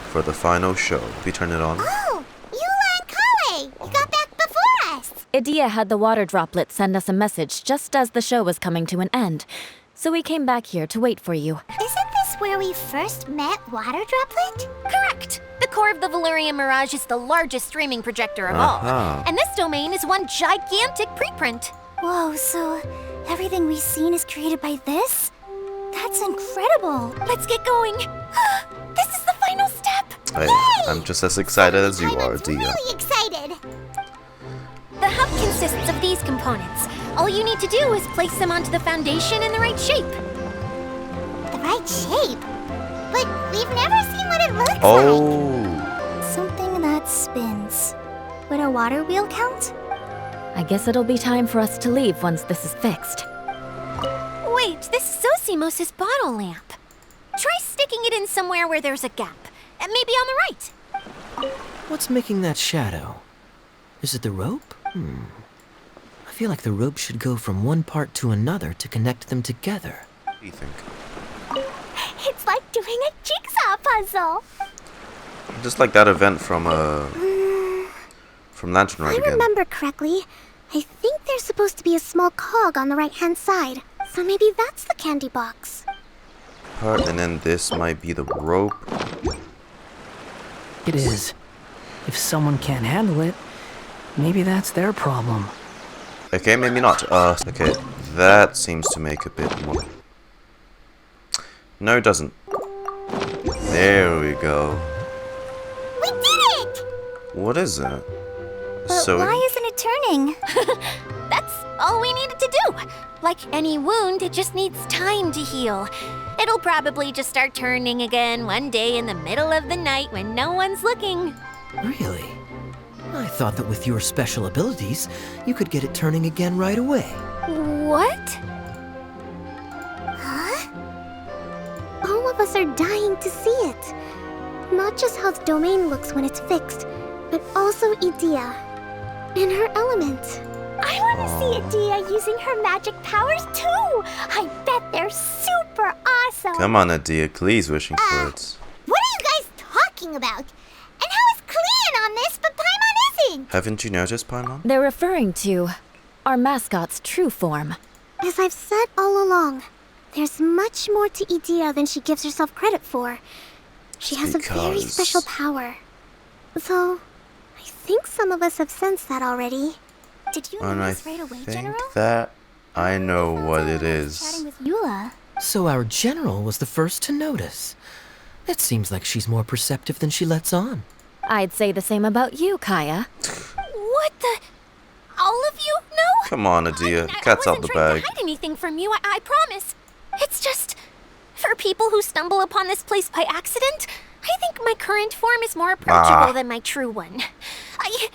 for the final show. We turn it on. Oh, Eula and Collei! You got back before us! Idyia had the water droplet send us a message just as the show was coming to an end. So we came back here to wait for you. Isn't this where we first met Water Droplet? Correct! The core of the Veluriyam Mirage is the largest streaming projector of all. And this domain is one gigantic preprint. Whoa, so everything we've seen is created by this? That's incredible! Let's get going! This is the final step! I'm just as excited as you are, Idyia. Really excited! The hub consists of these components. All you need to do is place them onto the foundation in the right shape. The right shape? But we've never seen what it looks like. Something that spins. Would a water wheel count? I guess it'll be time for us to leave once this is fixed. Wait, this is Zosimos' bottle lamp. Try sticking it in somewhere where there's a gap. Maybe on the right. What's making that shadow? Is it the rope? I feel like the rope should go from one part to another to connect them together. What do you think? It's like doing a jigsaw puzzle. Just like that event from Lantern Ride If I again. remember correctly, I think there's supposed to be a small cog on the right-hand side. So maybe that's the candy box. And then this might be the rope. It is. If someone can't handle it, maybe that's their problem. Okay, maybe not. Okay, that seems to make a bit more. No, it doesn't. There we go. We did it! What is that? But why isn't it turning? That's all we needed to do. Like any wound, it just needs time to heal. It'll probably just start turning again one day in the middle of the night when no one's looking. Really? I thought that with your special abilities, you could get it turning again right away. What? Huh? All of us are dying to see it. Not just how the domain looks when it's fixed, but also Idyia. In her element. I want to see Idyia using her magic powers too! I bet they're super awesome! Come on, Idyia, Klee's wishing for it. What are you guys talking about? And how is Klee in on this, but Paimon isn't? Haven't you noticed, Paimon? They're referring to our mascot's true form. As I've said all along, there's much more to Idyia than she gives herself credit for. She has a very special power. Though, I think some of us have sensed that already. Did you notice right away, General? That I know what it is. Chatting with Eula. So our general was the first to notice. It seems like she's more perceptive than she lets on. I'd say the same about you, Kaeya. What the? All of you? No? Come on, Idyia. Cat's out the bag. I wasn't trying to hide anything from you, I promise. It's just For people who stumble upon this place by accident, I think my current form is more approachable than my true one. I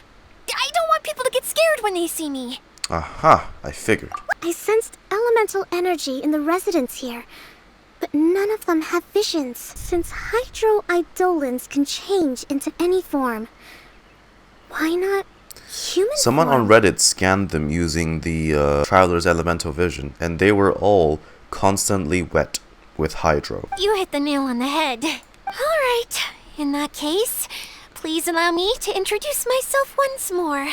don't want people to get scared when they see me. Aha, I figured. I sensed elemental energy in the residents here, but none of them have visions, since hydro-eidolons can change into any form. Why not human Someone form? on Reddit scanned them using the Traveler's Elemental Vision, and they were all constantly wet with hydro. You hit the nail on the head. Alright, in that case, please allow me to introduce myself once more.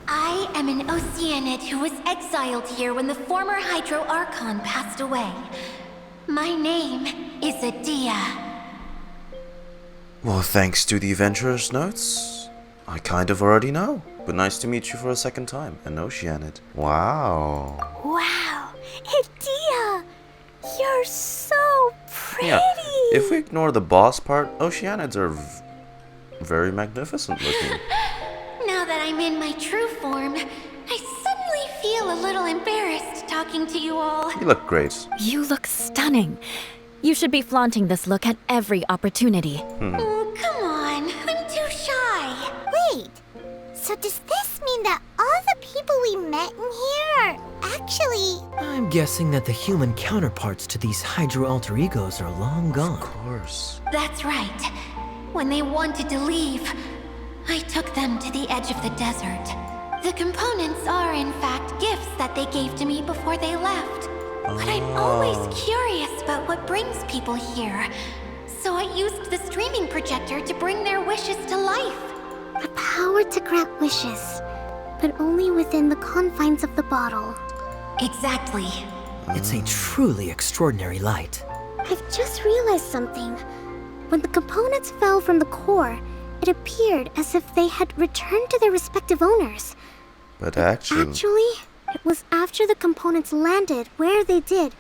I am an oceanid who was exiled here when the former Hydro Archon passed away. My name is Idyia. Well, thanks to the Adventurer's Notes, I kind of already know. But nice to meet you for a second time, an oceanid. Wow. Wow, Idyia! You're so pretty! Yeah, if we ignore the boss part, oceanids are very magnificent looking. Now that I'm in my true form, I suddenly feel a little embarrassed talking to you all. You look great. You look stunning. You should be flaunting this look at every opportunity. Oh, come on. I'm too shy. Wait, so does this mean that all the people we met in here are actually... I'm guessing that the human counterparts to these Hydro alter egos are long gone. Of course. That's right. When they wanted to leave, I took them to the edge of the desert. The components are, in fact, gifts that they gave to me before they left. But I'm always curious about what brings people here. So I used the streaming projector to bring their wishes to life. The power to grant wishes, but only within the confines of the bottle. Exactly. It's a truly extraordinary light. I've just realized something. When the components fell from the core, it appeared as if they had returned to their respective owners. But actually, it was after the components landed where they did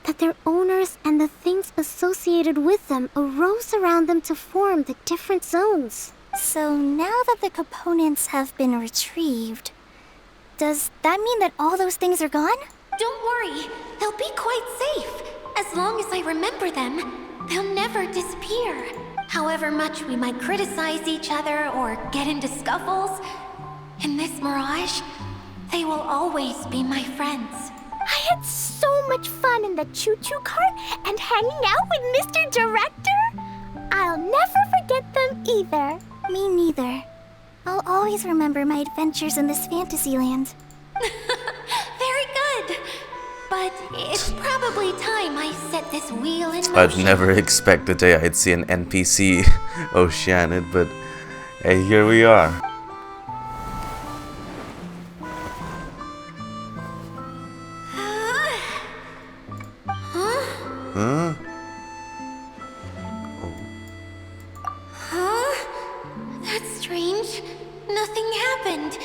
that their owners and the things associated with them arose around them to form the different zones. So now that the components have been retrieved, does that mean that all those things are gone? Don't worry, they'll be quite safe. As long as I remember them, they'll never disappear. However much we might criticize each other or get into scuffles, in this Mirage, they will always be my friends. I had so much fun in the choo-choo cart and hanging out with Mr. Director. I'll never forget them either. Me neither. I'll always remember my adventures in this fantasy land. Very good. But it's probably time I set this wheel in motion. I'd never expect the day I'd see an NPC oceanid, but hey, here we are. Huh? Huh? That's strange. Nothing happened.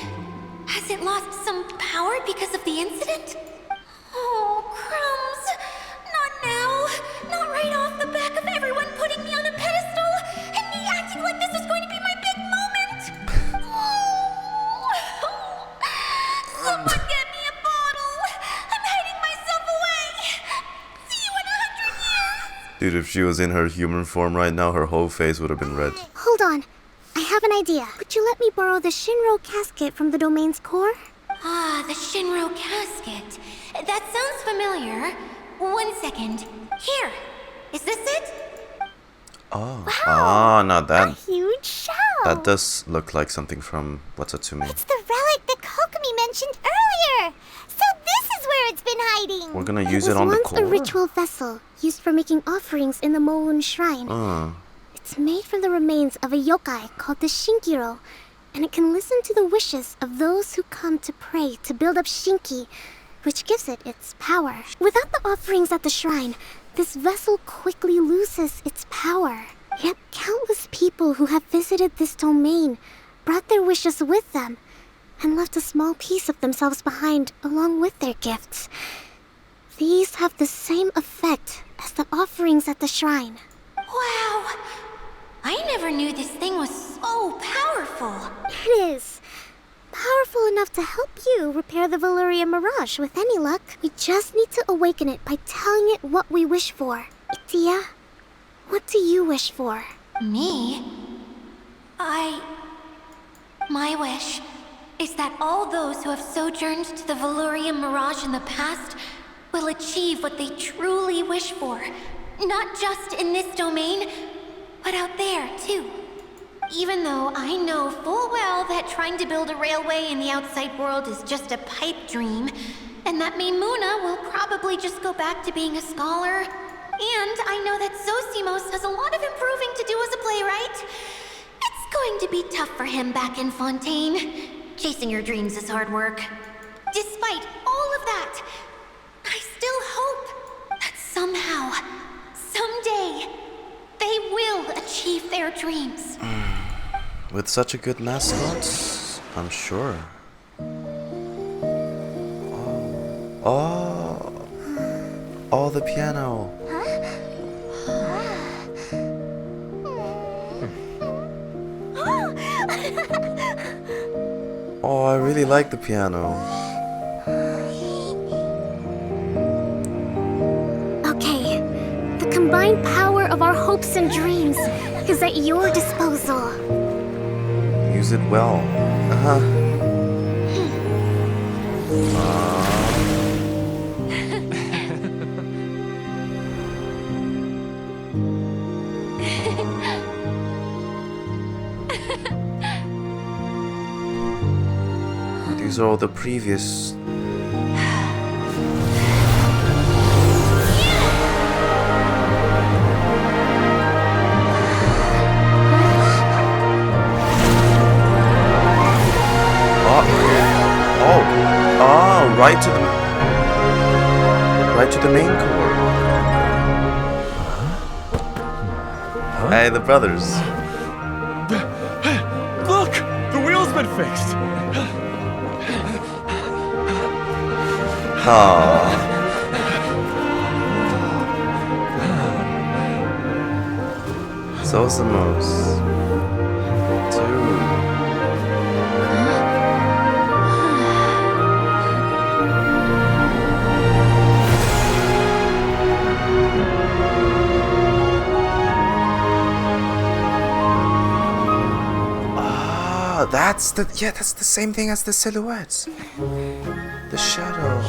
Has it lost some power because of the incident? Oh, crumbs. Not now. Not right off the back of everyone putting me on a pedestal and me acting like this was going to be my big moment. Oh. Someone get me a bottle. I'm hiding myself away. See you in 100 years. Dude, if she was in her human form right now, her whole face would have been red. Hold on. I have an idea. Would you let me borrow the Shinro casket from the domain's core? Ah, the Shinro casket. That sounds familiar. 1 second. Here. Is this it? Oh. Wow. Ah, not A that. huge shell. That does look like something from What's It To Me. It's the relic that Kokomi mentioned earlier. So this is where it's been hiding. We're gonna use it on the It was once core. a ritual vessel used for making offerings in the Moon Shrine. It's made from the remains of a yokai called the Shinkiro, and it can listen to the wishes of those who come to pray to build up Shinki, which gives it its power. Without the offerings at the shrine, this vessel quickly loses its power. Yet countless people who have visited this domain brought their wishes with them and left a small piece of themselves behind along with their gifts. These have the same effect as the offerings at the shrine. Wow. I never knew this thing was so powerful. It is. Powerful enough to help you repair the Veluriyam Mirage with any luck. We just need to awaken it by telling it what we wish for. Idyia, what do you wish for? Me? My wish is that all those who have sojourned to the Veluriyam Mirage in the past will achieve what they truly wish for. Not just in this domain, but out there, too. Even though I know full well that trying to build a railway in the outside world is just a pipe dream, and that Maymunah will probably just go back to being a scholar, and I know that Zosimos has a lot of improving to do as a playwright. It's going to be tough for him back in Fontaine. Chasing your dreams is hard work. Despite all of that, I still hope that somehow, someday, they will achieve their dreams. With such a good mascot, I'm sure. Oh, the piano. Oh, I really like the piano. Okay, the combined power of our hopes and dreams is at your disposal. Use it well. These are all the previous. Right to the main core. Hey, the brothers. Look! The wheel's been fixed! Zosimos. That's the same thing as the silhouettes. The shadow.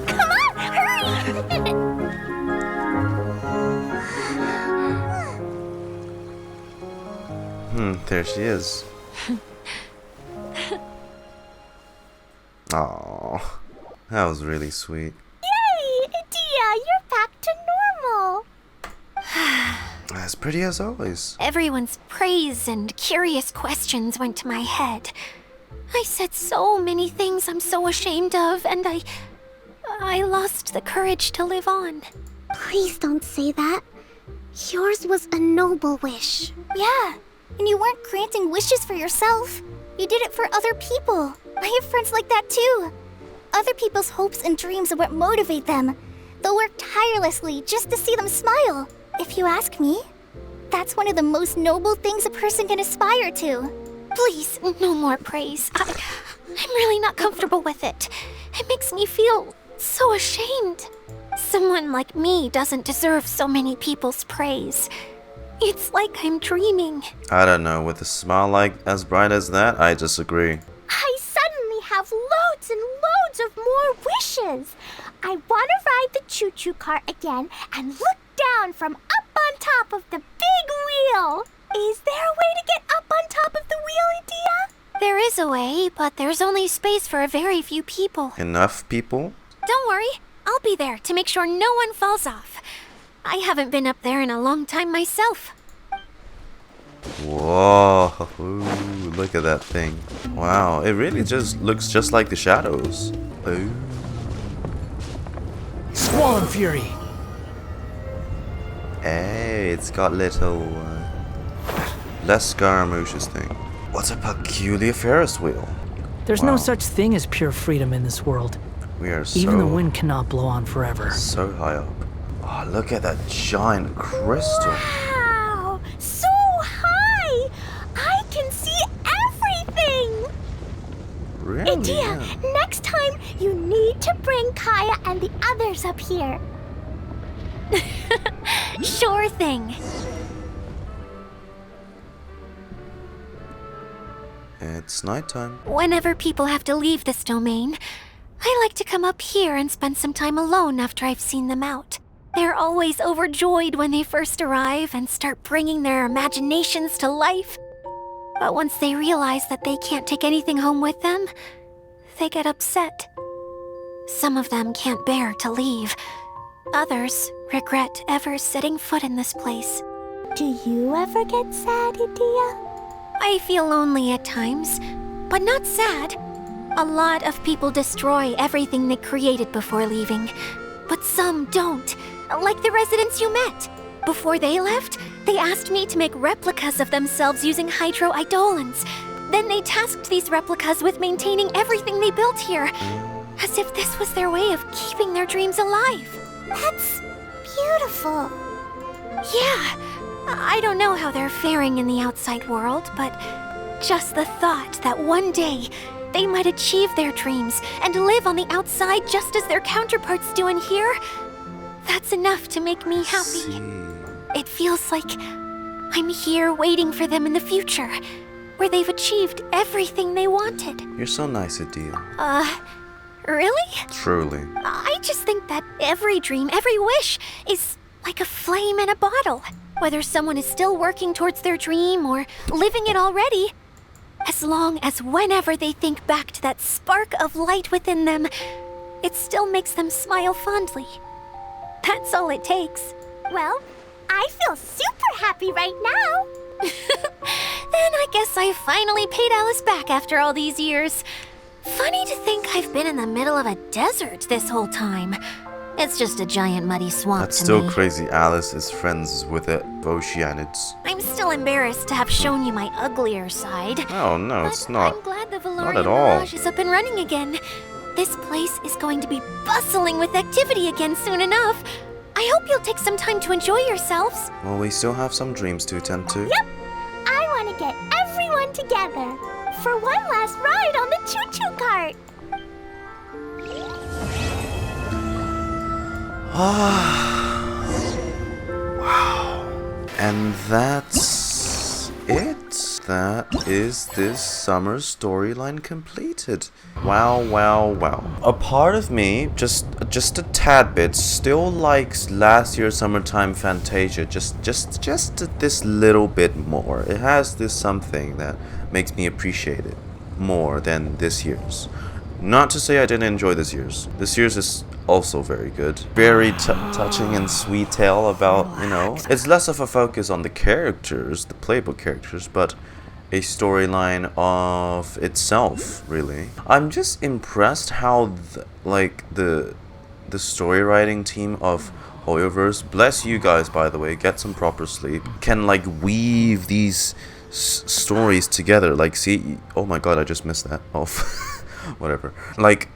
Come on, hurry! There she is. Oh, that was really sweet. Yay, Idyia, you're back to normal. As pretty as always. Everyone's praise and curious questions went to my head. I said so many things I'm so ashamed of, and I lost the courage to live on. Please don't say that. Yours was a noble wish. Yeah, and you weren't granting wishes for yourself. You did it for other people. I have friends like that too. Other people's hopes and dreams are what motivate them. They'll work tirelessly just to see them smile. If you ask me, that's one of the most noble things a person can aspire to. Please, no more praise. I'm really not comfortable with it. It makes me feel so ashamed. Someone like me doesn't deserve so many people's praise. It's like I'm dreaming. I don't know, with a smile like as bright as that, I disagree. I suddenly have loads and loads of more wishes. I want to ride the choo-choo cart again and look down from up on top of the big wheel. Is there a way to get up on top of the wheel, Idyia? There is a way, but there's only space for a very few people. Enough people? Don't worry, I'll be there to make sure no one falls off. I haven't been up there in a long time myself. Whoa, ooh, look at that thing. Wow, it really just looks just like the shadows. Ooh. Squall Fury! Hey, it's got little less Scaramouche's thing. What's a peculiar Ferris wheel? There's no such thing as pure freedom in this world. We are so... Even the wind cannot blow on forever. So high up. Oh, look at that giant crystal. Wow, so high! I Idyia, next time you need to bring Kaeya and the others up here. Sure thing. It's nighttime. Whenever people have to leave this domain, I like to come up here and spend some time alone after I've seen them out. They're always overjoyed when they first arrive and start bringing their imaginations to life. But once they realize that they can't take anything home with them, they get upset. Some of them can't bear to leave. Others regret ever setting foot in this place. Do you ever get sad, Idyia? I feel lonely at times, but not sad. A lot of people destroy everything they created before leaving, but some don't, like the residents you met. Before they left, they asked me to make replicas of themselves using hydro-eidolons. Then they tasked these replicas with maintaining everything they built here, as if this was their way of keeping their dreams alive. That's beautiful. Yeah, I don't know how they're faring in the outside world, but just the thought that one day they might achieve their dreams and live on the outside just as their counterparts do in here, that's enough to make me happy. It feels like I'm here waiting for them in the future, where they've achieved everything they wanted. You're so nice, Idyia. Really? Truly. I just think that every dream, every wish is like a flame in a bottle. Whether someone is still working towards their dream or living it already, as long as whenever they think back to that spark of light within them, it still makes them smile fondly. That's all it takes. Well, I feel super happy right now. Then I guess I finally paid Alice back after all these years. Funny to think I've been in the middle of a desert this whole time. It's just a giant muddy swamp That's to still me. crazy. Alice is friends with the oceanids. I'm still embarrassed to have shown you my uglier side. Oh no, it's not. I'm glad the Not at Veluriyam all. Mirage is up and running again. This place is going to be bustling with activity again soon enough. I hope you'll take some time to enjoy yourselves. Well, we still have some dreams to attend to. Yep. I want to get everyone together for one last ride on the choo-choo cart. Wow. And that's it. That is this summer's storyline completed. Wow, wow, wow. A part of me, just a tad bit, still likes last year's summertime Fantasia just this little bit more. It has this something that makes me appreciate it more than this year's. Not to say I didn't enjoy this year's. This year's is also very good. Very touching and sweet tale about, you know, it's less of a focus on the characters, the playbook characters, but a storyline of itself, really. I'm just impressed how, the story writing team of Hoyoverse, bless you guys, by the way, get some proper sleep, can, weave these stories together. See, oh my god, I just missed that. Oh, whatever.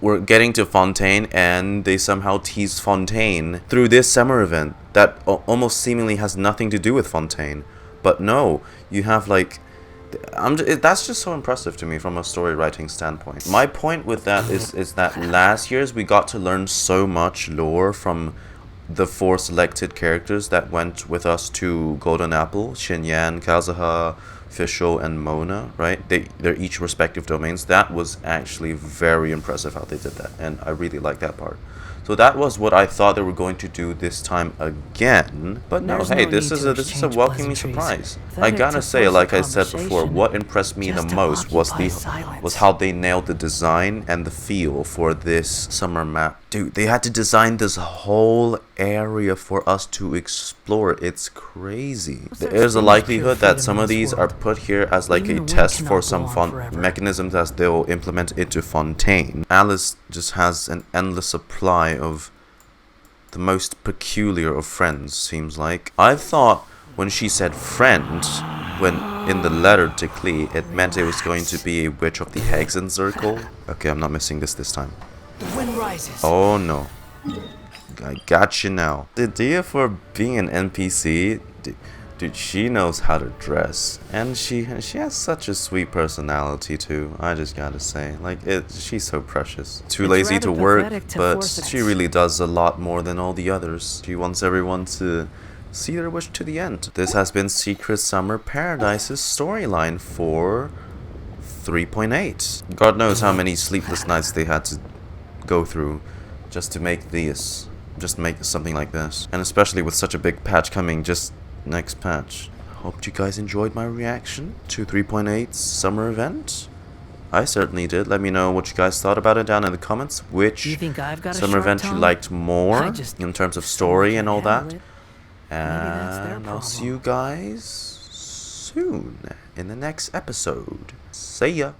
We're getting to Fontaine, and they somehow tease Fontaine through this summer event that almost seemingly has nothing to do with Fontaine. But no, you have, that's just so impressive to me from a story writing standpoint. My point with that is that last year's we got to learn so much lore from the 4 selected characters that went with us to Golden Apple: Xinyan, Kazuha, Fischl, and Mona, right? They're each respective domains. That was actually very impressive how they did that, and I really like that part. So that was what I thought they were going to do this time again. But no, hey, this is a welcoming surprise. I gotta say, like I said before, what impressed me the most was how they nailed the design and the feel for this summer map. Dude, they had to design this whole area for us to explore. It's crazy. There's a likelihood that some of these are put here as a test for some mechanisms as they'll implement into Fontaine. Alice just has an endless supply of the most peculiar of friends, seems like. I thought when she said friend, when in the letter to Klee, it meant it was going to be a witch of the Hexen Circle. Okay, I'm not missing this time. The wind rises. Oh no. I got you now. The idea for being an NPC, Dude, she knows how to dress, and she has such a sweet personality too. I just gotta say, like, she's so precious. Too lazy to work, but she really does a lot more than all the others. She wants everyone to see their wish to the end. This has been Secret Summer Paradise's storyline for 3.8. God knows how many sleepless nights they had to go through just to make this, just make something like this, and especially with such a big patch coming just next patch. Hope you guys enjoyed my reaction to 3.8's summer event. I certainly did. Let me know what you guys thought about it down in the comments. Which summer event you liked more in terms of story and all that. And I'll see you guys soon in the next episode. See ya.